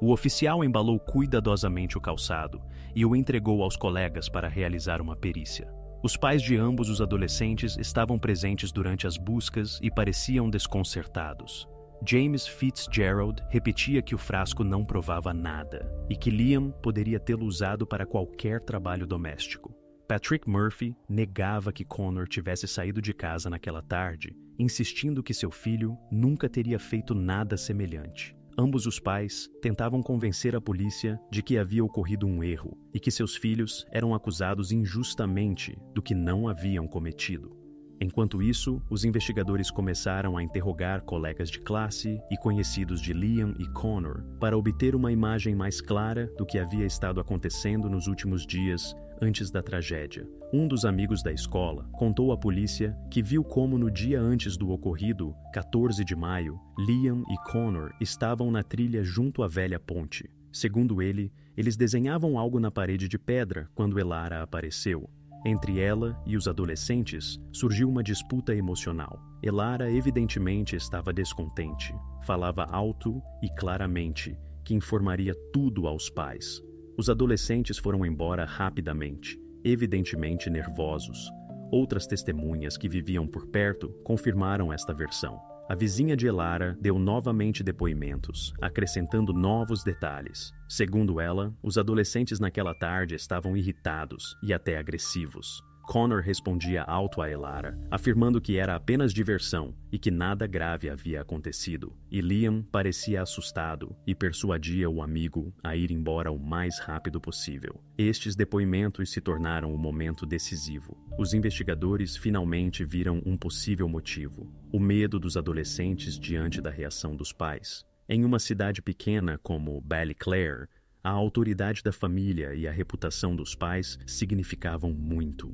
A: O oficial embalou cuidadosamente o calçado e o entregou aos colegas para realizar uma perícia. Os pais de ambos os adolescentes estavam presentes durante as buscas e pareciam desconcertados. James Fitzgerald repetia que o frasco não provava nada e que Liam poderia tê-lo usado para qualquer trabalho doméstico. Patrick Murphy negava que Connor tivesse saído de casa naquela tarde, insistindo que seu filho nunca teria feito nada semelhante. Ambos os pais tentavam convencer a polícia de que havia ocorrido um erro e que seus filhos eram acusados injustamente do que não haviam cometido. Enquanto isso, os investigadores começaram a interrogar colegas de classe e conhecidos de Liam e Connor para obter uma imagem mais clara do que havia estado acontecendo nos últimos dias antes da tragédia. Um dos amigos da escola contou à polícia que viu como no dia antes do ocorrido, 14 de maio, Liam e Connor estavam na trilha junto à velha ponte. Segundo ele, eles desenhavam algo na parede de pedra quando Elara apareceu. Entre ela e os adolescentes, surgiu uma disputa emocional. Elara evidentemente estava descontente. Falava alto e claramente que informaria tudo aos pais. Os adolescentes foram embora rapidamente, evidentemente nervosos. Outras testemunhas que viviam por perto confirmaram esta versão. A vizinha de Elara deu novamente depoimentos, acrescentando novos detalhes. Segundo ela, os adolescentes naquela tarde estavam irritados e até agressivos. Connor respondia alto a Elara, afirmando que era apenas diversão e que nada grave havia acontecido. E Liam parecia assustado e persuadia o amigo a ir embora o mais rápido possível. Estes depoimentos se tornaram o momento decisivo. Os investigadores finalmente viram um possível motivo: o medo dos adolescentes diante da reação dos pais. Em uma cidade pequena como Ballyclare, a autoridade da família e a reputação dos pais significavam muito.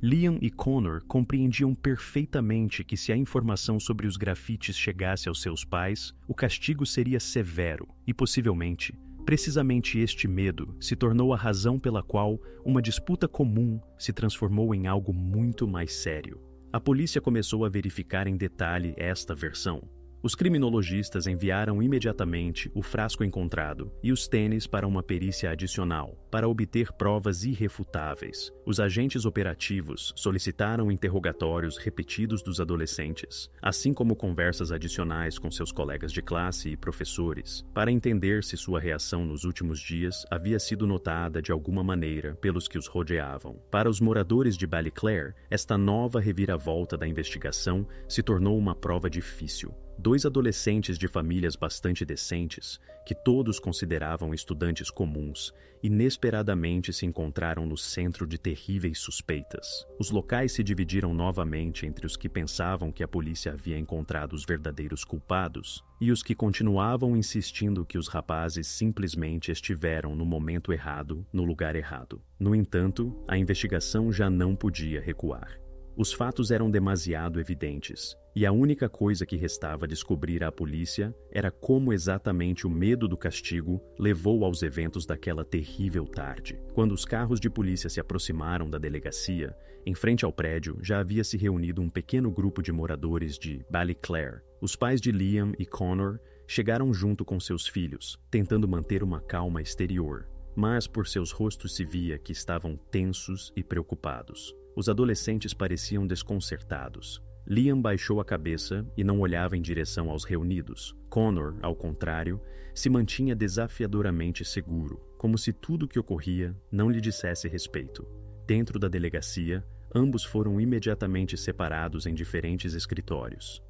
A: Liam e Connor compreendiam perfeitamente que se a informação sobre os grafites chegasse aos seus pais, o castigo seria severo e, possivelmente, precisamente este medo se tornou a razão pela qual uma disputa comum se transformou em algo muito mais sério. A polícia começou a verificar em detalhe esta versão. Os criminologistas enviaram imediatamente o frasco encontrado e os tênis para uma perícia adicional, para obter provas irrefutáveis. Os agentes operativos solicitaram interrogatórios repetidos dos adolescentes, assim como conversas adicionais com seus colegas de classe e professores, para entender se sua reação nos últimos dias havia sido notada de alguma maneira pelos que os rodeavam. Para os moradores de Ballyclare, esta nova reviravolta da investigação se tornou uma prova difícil. 2 adolescentes de famílias bastante decentes, que todos consideravam estudantes comuns, inesperadamente se encontraram no centro de terríveis suspeitas. Os locais se dividiram novamente entre os que pensavam que a polícia havia encontrado os verdadeiros culpados e os que continuavam insistindo que os rapazes simplesmente estiveram no momento errado, no lugar errado. No entanto, a investigação já não podia recuar. Os fatos eram demasiado evidentes, e a única coisa que restava descobrir à polícia era como exatamente o medo do castigo levou aos eventos daquela terrível tarde. Quando os carros de polícia se aproximaram da delegacia, em frente ao prédio já havia se reunido um pequeno grupo de moradores de Ballyclare. Os pais de Liam e Connor chegaram junto com seus filhos, tentando manter uma calma exterior, mas por seus rostos se via que estavam tensos e preocupados. Os adolescentes pareciam desconcertados. Liam baixou a cabeça e não olhava em direção aos reunidos. Connor, ao contrário, se mantinha desafiadoramente seguro, como se tudo o que ocorria não lhe dissesse respeito. Dentro da delegacia, ambos foram imediatamente separados em diferentes escritórios.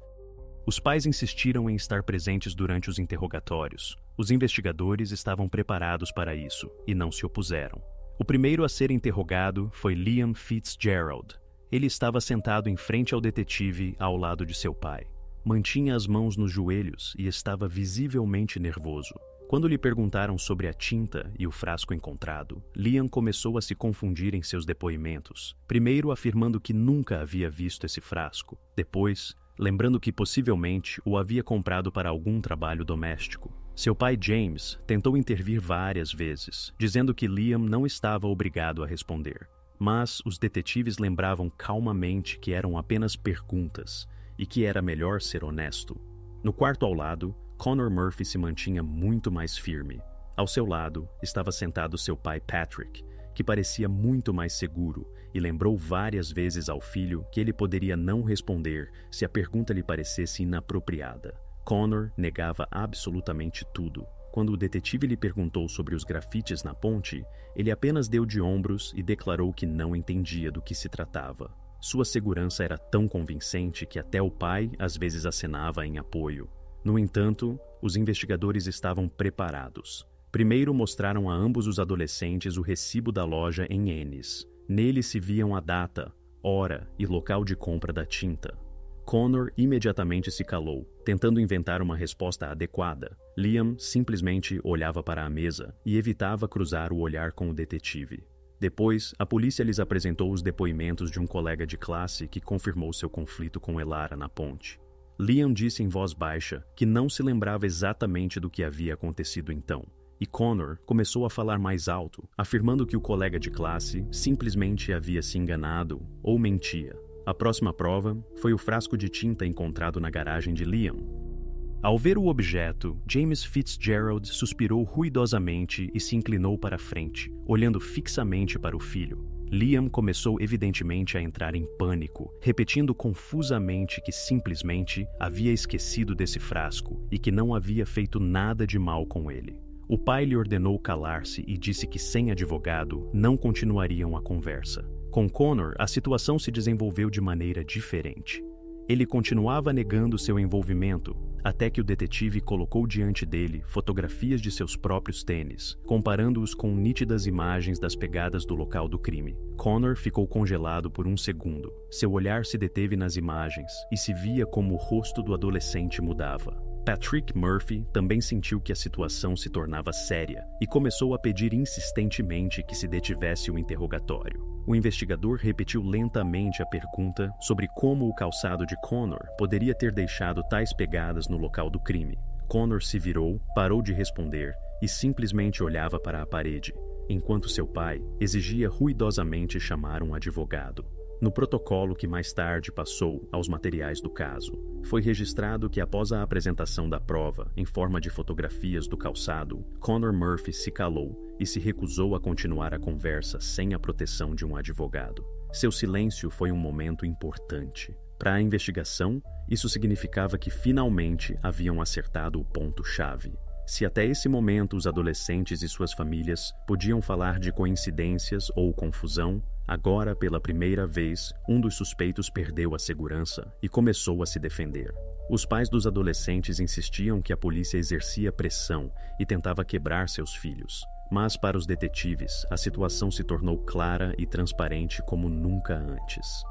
A: Os pais insistiram em estar presentes durante os interrogatórios. Os investigadores estavam preparados para isso e não se opuseram. O primeiro a ser interrogado foi Liam Fitzgerald. Ele estava sentado em frente ao detetive ao lado de seu pai. Mantinha as mãos nos joelhos e estava visivelmente nervoso. Quando lhe perguntaram sobre a tinta e o frasco encontrado, Liam começou a se confundir em seus depoimentos, primeiro afirmando que nunca havia visto esse frasco, depois lembrando que possivelmente o havia comprado para algum trabalho doméstico. Seu pai James tentou intervir várias vezes, dizendo que Liam não estava obrigado a responder. Mas os detetives lembravam calmamente que eram apenas perguntas e que era melhor ser honesto. No quarto ao lado, Connor Murphy se mantinha muito mais firme. Ao seu lado estava sentado seu pai Patrick, que parecia muito mais seguro e lembrou várias vezes ao filho que ele poderia não responder se a pergunta lhe parecesse inapropriada. Connor negava absolutamente tudo. Quando o detetive lhe perguntou sobre os grafites na ponte, ele apenas deu de ombros e declarou que não entendia do que se tratava. Sua segurança era tão convincente que até o pai às vezes acenava em apoio. No entanto, os investigadores estavam preparados. Primeiro mostraram a ambos os adolescentes o recibo da loja em Ennis. Nele se viam a data, hora e local de compra da tinta. Connor imediatamente se calou, tentando inventar uma resposta adequada. Liam simplesmente olhava para a mesa e evitava cruzar o olhar com o detetive. Depois, a polícia lhes apresentou os depoimentos de um colega de classe que confirmou seu conflito com Elara na ponte. Liam disse em voz baixa que não se lembrava exatamente do que havia acontecido então, e Connor começou a falar mais alto, afirmando que o colega de classe simplesmente havia se enganado ou mentia. A próxima prova foi o frasco de tinta encontrado na garagem de Liam. Ao ver o objeto, James Fitzgerald suspirou ruidosamente e se inclinou para a frente, olhando fixamente para o filho. Liam começou evidentemente a entrar em pânico, repetindo confusamente que simplesmente havia esquecido desse frasco e que não havia feito nada de mal com ele. O pai lhe ordenou calar-se e disse que sem advogado não continuariam a conversa. Com Connor, a situação se desenvolveu de maneira diferente. Ele continuava negando seu envolvimento, até que o detetive colocou diante dele fotografias de seus próprios tênis, comparando-os com nítidas imagens das pegadas do local do crime. Connor ficou congelado por um segundo. Seu olhar se deteve nas imagens e se via como o rosto do adolescente mudava. Patrick Murphy também sentiu que a situação se tornava séria e começou a pedir insistentemente que se detivesse o interrogatório. O investigador repetiu lentamente a pergunta sobre como o calçado de Connor poderia ter deixado tais pegadas no local do crime. Connor se virou, parou de responder e simplesmente olhava para a parede, enquanto seu pai exigia ruidosamente chamar um advogado. No protocolo que mais tarde passou aos materiais do caso, foi registrado que após a apresentação da prova em forma de fotografias do calçado, Connor Murphy se calou e se recusou a continuar a conversa sem a proteção de um advogado. Seu silêncio foi um momento importante. Para a investigação, isso significava que finalmente haviam acertado o ponto-chave. Se até esse momento os adolescentes e suas famílias podiam falar de coincidências ou confusão, agora, pela primeira vez, um dos suspeitos perdeu a segurança e começou a se defender. Os pais dos adolescentes insistiam que a polícia exercia pressão e tentava quebrar seus filhos. Mas para os detetives, a situação se tornou clara e transparente como nunca antes.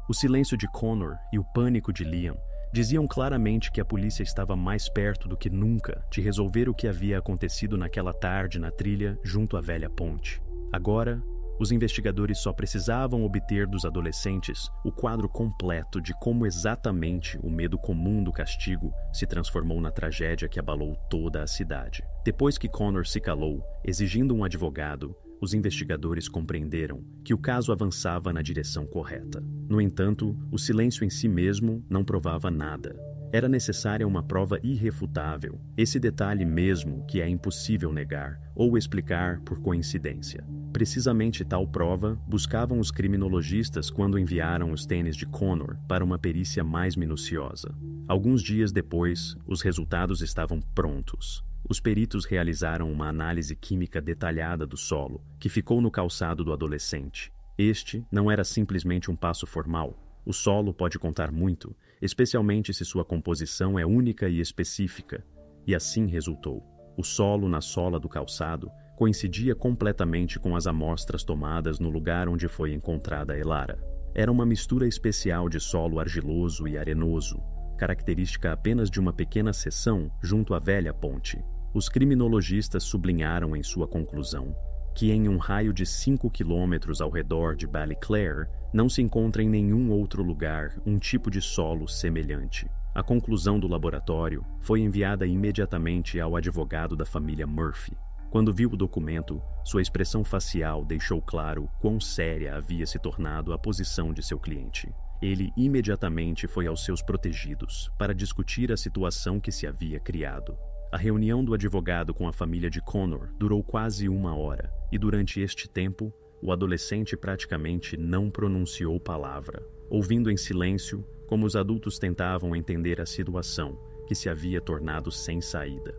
A: O silêncio de Connor e o pânico de Liam diziam claramente que a polícia estava mais perto do que nunca de resolver o que havia acontecido naquela tarde na trilha junto à velha ponte. Agora, os investigadores só precisavam obter dos adolescentes o quadro completo de como exatamente o medo comum do castigo se transformou na tragédia que abalou toda a cidade. Depois que Connor se calou, exigindo um advogado, os investigadores compreenderam que o caso avançava na direção correta. No entanto, o silêncio em si mesmo não provava nada. Era necessária uma prova irrefutável, esse detalhe mesmo que é impossível negar ou explicar por coincidência. Precisamente tal prova buscavam os criminologistas quando enviaram os tênis de Connor para uma perícia mais minuciosa. Alguns dias depois, os resultados estavam prontos. Os peritos realizaram uma análise química detalhada do solo, que ficou no calçado do adolescente. Este não era simplesmente um passo formal. O solo pode contar muito, especialmente se sua composição é única e específica. E assim resultou. O solo na sola do calçado coincidia completamente com as amostras tomadas no lugar onde foi encontrada Elara. Era uma mistura especial de solo argiloso e arenoso, característica apenas de uma pequena seção junto à velha ponte. Os criminologistas sublinharam em sua conclusão que em um raio de 5 quilômetros ao redor de Ballyclare não se encontra em nenhum outro lugar um tipo de solo semelhante. A conclusão do laboratório foi enviada imediatamente ao advogado da família Murphy. Quando viu o documento, sua expressão facial deixou claro quão séria havia se tornado a posição de seu cliente. Ele imediatamente foi aos seus protegidos para discutir a situação que se havia criado. A reunião do advogado com a família de Connor durou quase 1 hora, e durante este tempo, o adolescente praticamente não pronunciou palavra, ouvindo em silêncio como os adultos tentavam entender a situação, que se havia tornado sem saída.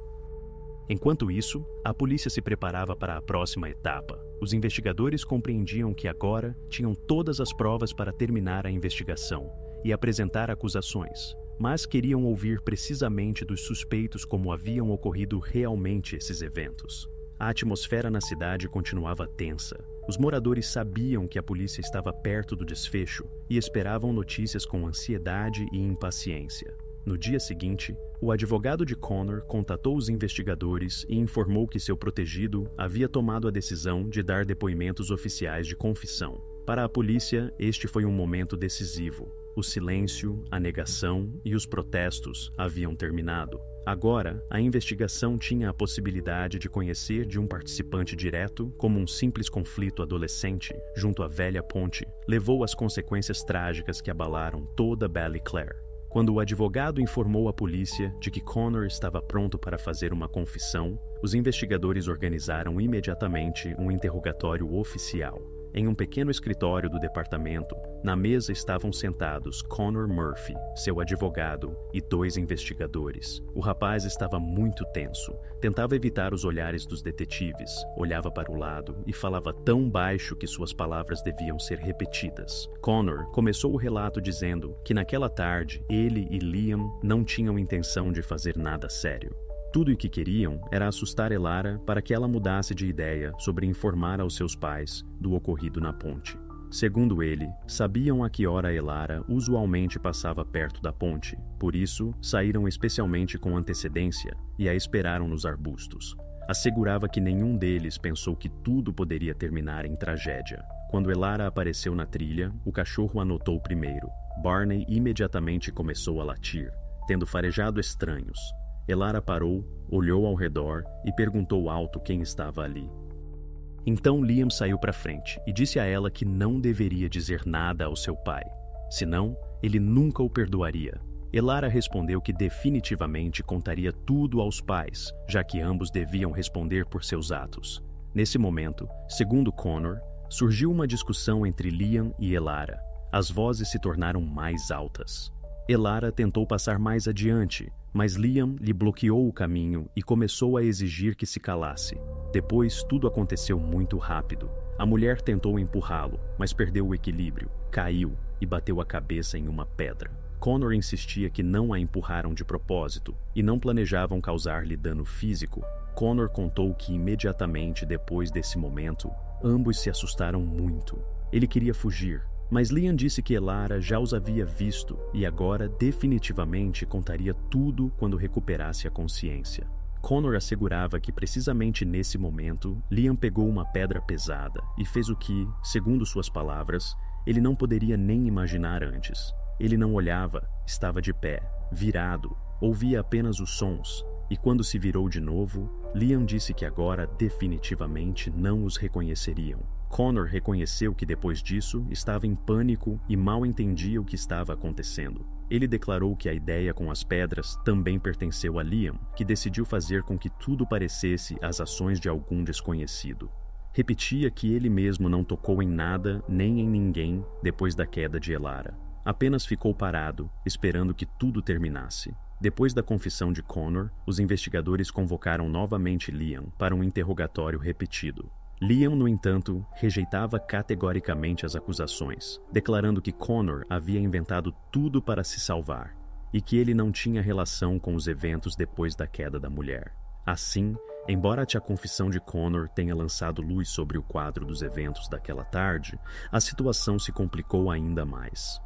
A: Enquanto isso, a polícia se preparava para a próxima etapa. Os investigadores compreendiam que agora tinham todas as provas para terminar a investigação e apresentar acusações, mas queriam ouvir precisamente dos suspeitos como haviam ocorrido realmente esses eventos. A atmosfera na cidade continuava tensa. Os moradores sabiam que a polícia estava perto do desfecho e esperavam notícias com ansiedade e impaciência. No dia seguinte, o advogado de Connor contatou os investigadores e informou que seu protegido havia tomado a decisão de dar depoimentos oficiais de confissão. Para a polícia, este foi um momento decisivo. O silêncio, a negação e os protestos haviam terminado. Agora, a investigação tinha a possibilidade de conhecer de um participante direto como um simples conflito adolescente junto à velha ponte levou às consequências trágicas que abalaram toda Ballyclare. Quando o advogado informou a polícia de que Connor estava pronto para fazer uma confissão, os investigadores organizaram imediatamente um interrogatório oficial. Em um pequeno escritório do departamento, na mesa estavam sentados Connor Murphy, seu advogado, e 2 investigadores. O rapaz estava muito tenso, tentava evitar os olhares dos detetives, olhava para o lado e falava tão baixo que suas palavras deviam ser repetidas. Connor começou o relato dizendo que naquela tarde ele e Liam não tinham intenção de fazer nada sério. Tudo o que queriam era assustar Elara para que ela mudasse de ideia sobre informar aos seus pais do ocorrido na ponte. Segundo ele, sabiam a que hora Elara usualmente passava perto da ponte, por isso saíram especialmente com antecedência e a esperaram nos arbustos. Assegurava que nenhum deles pensou que tudo poderia terminar em tragédia. Quando Elara apareceu na trilha, o cachorro a notou primeiro. Barney imediatamente começou a latir, tendo farejado estranhos. Elara parou, olhou ao redor e perguntou alto quem estava ali. Então Liam saiu para frente e disse a ela que não deveria dizer nada ao seu pai, senão ele nunca o perdoaria. Elara respondeu que definitivamente contaria tudo aos pais, já que ambos deviam responder por seus atos. Nesse momento, segundo Connor, surgiu uma discussão entre Liam e Elara. As vozes se tornaram mais altas. Elara tentou passar mais adiante, mas Liam lhe bloqueou o caminho e começou a exigir que se calasse. Depois, tudo aconteceu muito rápido. A mulher tentou empurrá-lo, mas perdeu o equilíbrio, caiu e bateu a cabeça em uma pedra. Connor insistia que não a empurraram de propósito e não planejavam causar-lhe dano físico. Connor contou que imediatamente depois desse momento, ambos se assustaram muito. Ele queria fugir, mas Liam disse que Elara já os havia visto e agora definitivamente contaria tudo quando recuperasse a consciência. Connor assegurava que precisamente nesse momento, Liam pegou uma pedra pesada e fez o que, segundo suas palavras, ele não poderia nem imaginar antes. Ele não olhava, estava de pé, virado, ouvia apenas os sons, e quando se virou de novo, Liam disse que agora definitivamente não os reconheceriam. Connor reconheceu que depois disso estava em pânico e mal entendia o que estava acontecendo. Ele declarou que a ideia com as pedras também pertenceu a Liam, que decidiu fazer com que tudo parecesse as ações de algum desconhecido. Repetia que ele mesmo não tocou em nada nem em ninguém depois da queda de Elara. Apenas ficou parado, esperando que tudo terminasse. Depois da confissão de Connor, os investigadores convocaram novamente Liam para um interrogatório repetido. Liam, no entanto, rejeitava categoricamente as acusações, declarando que Connor havia inventado tudo para se salvar e que ele não tinha relação com os eventos depois da queda da mulher. Assim, embora a confissão de Connor tenha lançado luz sobre o quadro dos eventos daquela tarde, a situação se complicou ainda mais.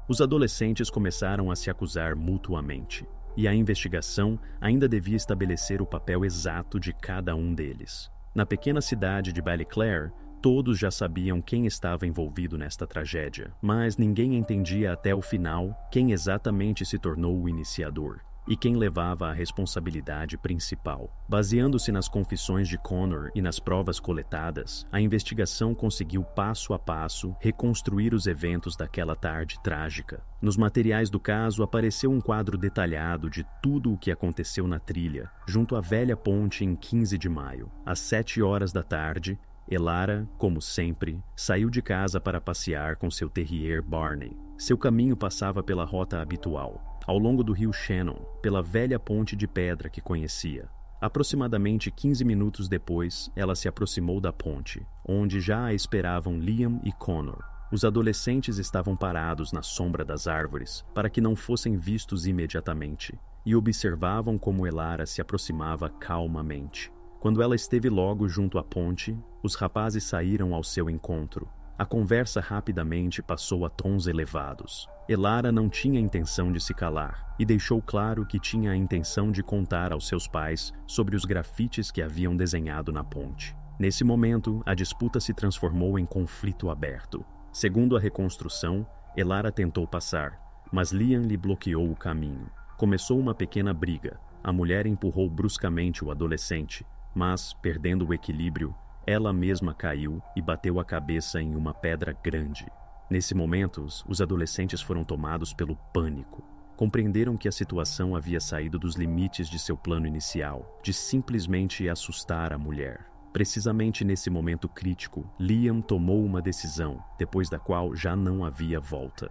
A: Os adolescentes começaram a se acusar mutuamente, e a investigação ainda devia estabelecer o papel exato de cada um deles. Na pequena cidade de Ballyclare, todos já sabiam quem estava envolvido nesta tragédia, mas ninguém entendia até o final quem exatamente se tornou o iniciador e quem levava a responsabilidade principal. Baseando-se nas confissões de Connor e nas provas coletadas, a investigação conseguiu passo a passo reconstruir os eventos daquela tarde trágica. Nos materiais do caso apareceu um quadro detalhado de tudo o que aconteceu na trilha, junto à velha ponte em 15 de maio. Às 7 horas da tarde, Elara, como sempre, saiu de casa para passear com seu terrier Barney. Seu caminho passava pela rota habitual, ao longo do rio Shannon, pela velha ponte de pedra que conhecia. Aproximadamente 15 minutos depois, ela se aproximou da ponte, onde já a esperavam Liam e Connor. Os adolescentes estavam parados na sombra das árvores para que não fossem vistos imediatamente, e observavam como Elara se aproximava calmamente. Quando ela esteve logo junto à ponte, os rapazes saíram ao seu encontro. A conversa rapidamente passou a tons elevados. Elara não tinha intenção de se calar e deixou claro que tinha a intenção de contar aos seus pais sobre os grafites que haviam desenhado na ponte. Nesse momento, a disputa se transformou em conflito aberto. Segundo a reconstrução, Elara tentou passar, mas Liam lhe bloqueou o caminho. Começou uma pequena briga. A mulher empurrou bruscamente o adolescente, mas, perdendo o equilíbrio, ela mesma caiu e bateu a cabeça em uma pedra grande. Nesse momento, os adolescentes foram tomados pelo pânico. Compreenderam que a situação havia saído dos limites de seu plano inicial, de simplesmente assustar a mulher. Precisamente nesse momento crítico, Liam tomou uma decisão, depois da qual já não havia volta.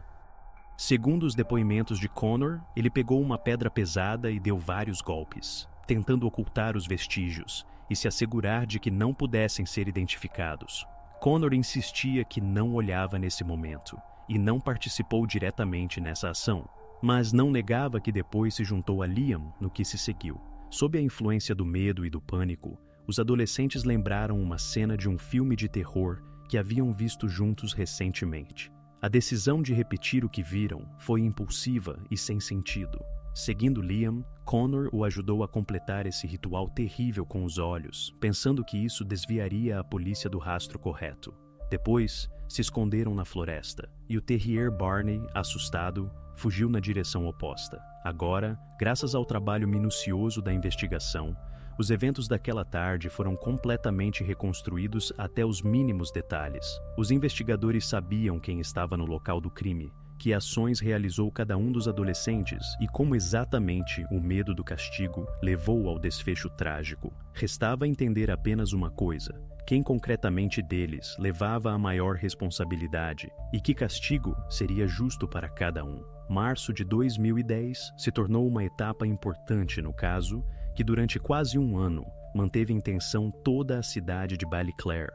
A: Segundo os depoimentos de Connor, ele pegou uma pedra pesada e deu vários golpes, tentando ocultar os vestígios e se assegurar de que não pudessem ser identificados. Connor insistia que não olhava nesse momento e não participou diretamente nessa ação, mas não negava que depois se juntou a Liam no que se seguiu. Sob a influência do medo e do pânico, os adolescentes lembraram uma cena de um filme de terror que haviam visto juntos recentemente. A decisão de repetir o que viram foi impulsiva e sem sentido. Seguindo Liam, Connor o ajudou a completar esse ritual terrível com os olhos, pensando que isso desviaria a polícia do rastro correto. Depois, se esconderam na floresta, e o terrier Barney, assustado, fugiu na direção oposta. Agora, graças ao trabalho minucioso da investigação, os eventos daquela tarde foram completamente reconstruídos até os mínimos detalhes. Os investigadores sabiam quem estava no local do crime, que ações realizou cada um dos adolescentes e como exatamente o medo do castigo levou ao desfecho trágico. Restava entender apenas uma coisa: quem concretamente deles levava a maior responsabilidade e que castigo seria justo para cada um. Março de 2010 se tornou uma etapa importante no caso que durante quase um ano manteve em tensão toda a cidade de Ballyclare.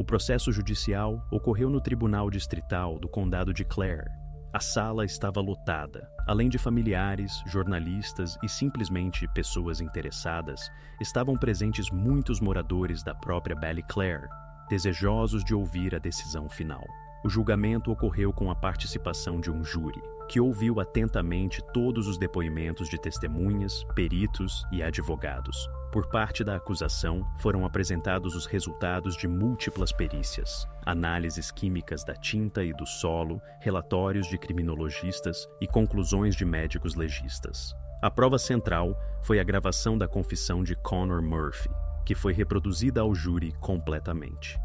A: O processo judicial ocorreu no Tribunal Distrital do Condado de Clare. A sala estava lotada. Além de familiares, jornalistas e simplesmente pessoas interessadas, estavam presentes muitos moradores da própria Ballyclare, desejosos de ouvir a decisão final. O julgamento ocorreu com a participação de um júri, que ouviu atentamente todos os depoimentos de testemunhas, peritos e advogados. Por parte da acusação, foram apresentados os resultados de múltiplas perícias, análises químicas da tinta e do solo, relatórios de criminologistas e conclusões de médicos legistas. A prova central foi a gravação da confissão de Connor Murphy, que foi reproduzida ao júri completamente.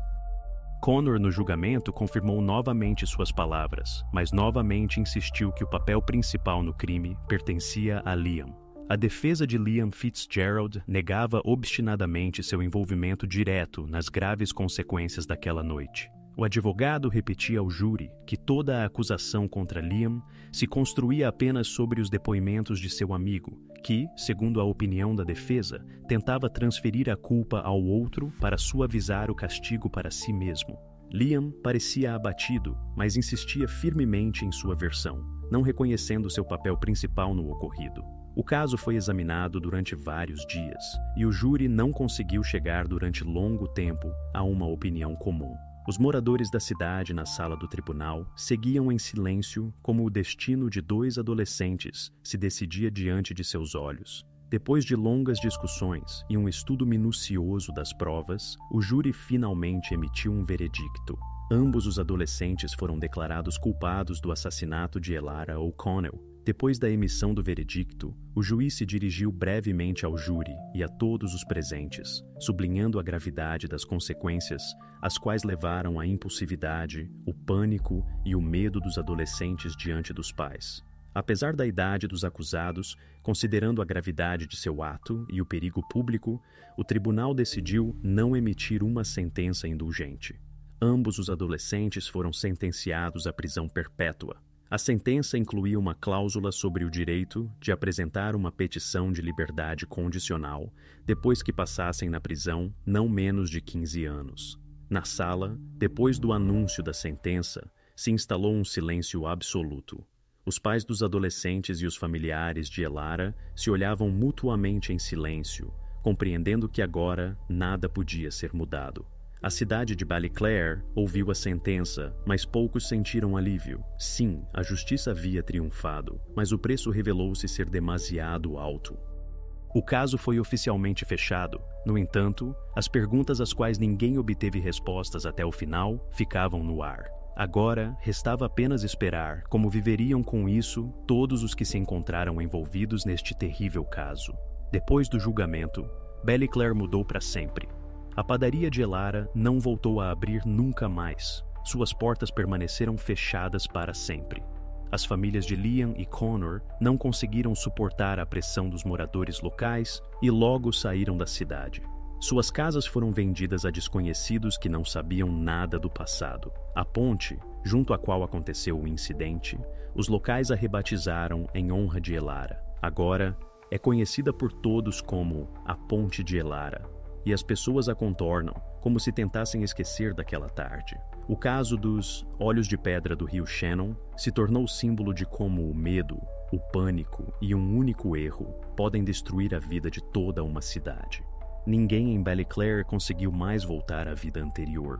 A: Connor, no julgamento, confirmou novamente suas palavras, mas novamente insistiu que o papel principal no crime pertencia a Liam. A defesa de Liam Fitzgerald negava obstinadamente seu envolvimento direto nas graves consequências daquela noite. O advogado repetia ao júri que toda a acusação contra Liam se construía apenas sobre os depoimentos de seu amigo, que, segundo a opinião da defesa, tentava transferir a culpa ao outro para suavizar o castigo para si mesmo. Liam parecia abatido, mas insistia firmemente em sua versão, não reconhecendo seu papel principal no ocorrido. O caso foi examinado durante vários dias, e o júri não conseguiu chegar durante longo tempo a uma opinião comum. Os moradores da cidade na sala do tribunal seguiam em silêncio como o destino de dois adolescentes se decidia diante de seus olhos. Depois de longas discussões e um estudo minucioso das provas, o júri finalmente emitiu um veredicto. Ambos os adolescentes foram declarados culpados do assassinato de Elara O'Connell. Depois da emissão do veredicto, o juiz se dirigiu brevemente ao júri e a todos os presentes, sublinhando a gravidade das consequências, as quais levaram à impulsividade, o pânico e o medo dos adolescentes diante dos pais. Apesar da idade dos acusados, considerando a gravidade de seu ato e o perigo público, o tribunal decidiu não emitir uma sentença indulgente. Ambos os adolescentes foram sentenciados à prisão perpétua. A sentença incluía uma cláusula sobre o direito de apresentar uma petição de liberdade condicional depois que passassem na prisão não menos de 15 anos. Na sala, depois do anúncio da sentença, se instalou um silêncio absoluto. Os pais dos adolescentes e os familiares de Elara se olhavam mutuamente em silêncio, compreendendo que agora nada podia ser mudado. A cidade de Ballyclare ouviu a sentença, mas poucos sentiram alívio. Sim, a justiça havia triunfado, mas o preço revelou-se ser demasiado alto. O caso foi oficialmente fechado. No entanto, as perguntas às quais ninguém obteve respostas até o final ficavam no ar. Agora, restava apenas esperar como viveriam com isso todos os que se encontraram envolvidos neste terrível caso. Depois do julgamento, Ballyclare mudou para sempre. A padaria de Elara não voltou a abrir nunca mais. Suas portas permaneceram fechadas para sempre. As famílias de Liam e Connor não conseguiram suportar a pressão dos moradores locais e logo saíram da cidade. Suas casas foram vendidas a desconhecidos que não sabiam nada do passado. A ponte, junto à qual aconteceu o incidente, os locais a rebatizaram em honra de Elara. Agora, é conhecida por todos como a Ponte de Elara, e as pessoas a contornam como se tentassem esquecer daquela tarde. O caso dos Olhos de Pedra do Rio Shannon se tornou símbolo de como o medo, o pânico e um único erro podem destruir a vida de toda uma cidade. Ninguém em Ballyclare conseguiu mais voltar à vida anterior.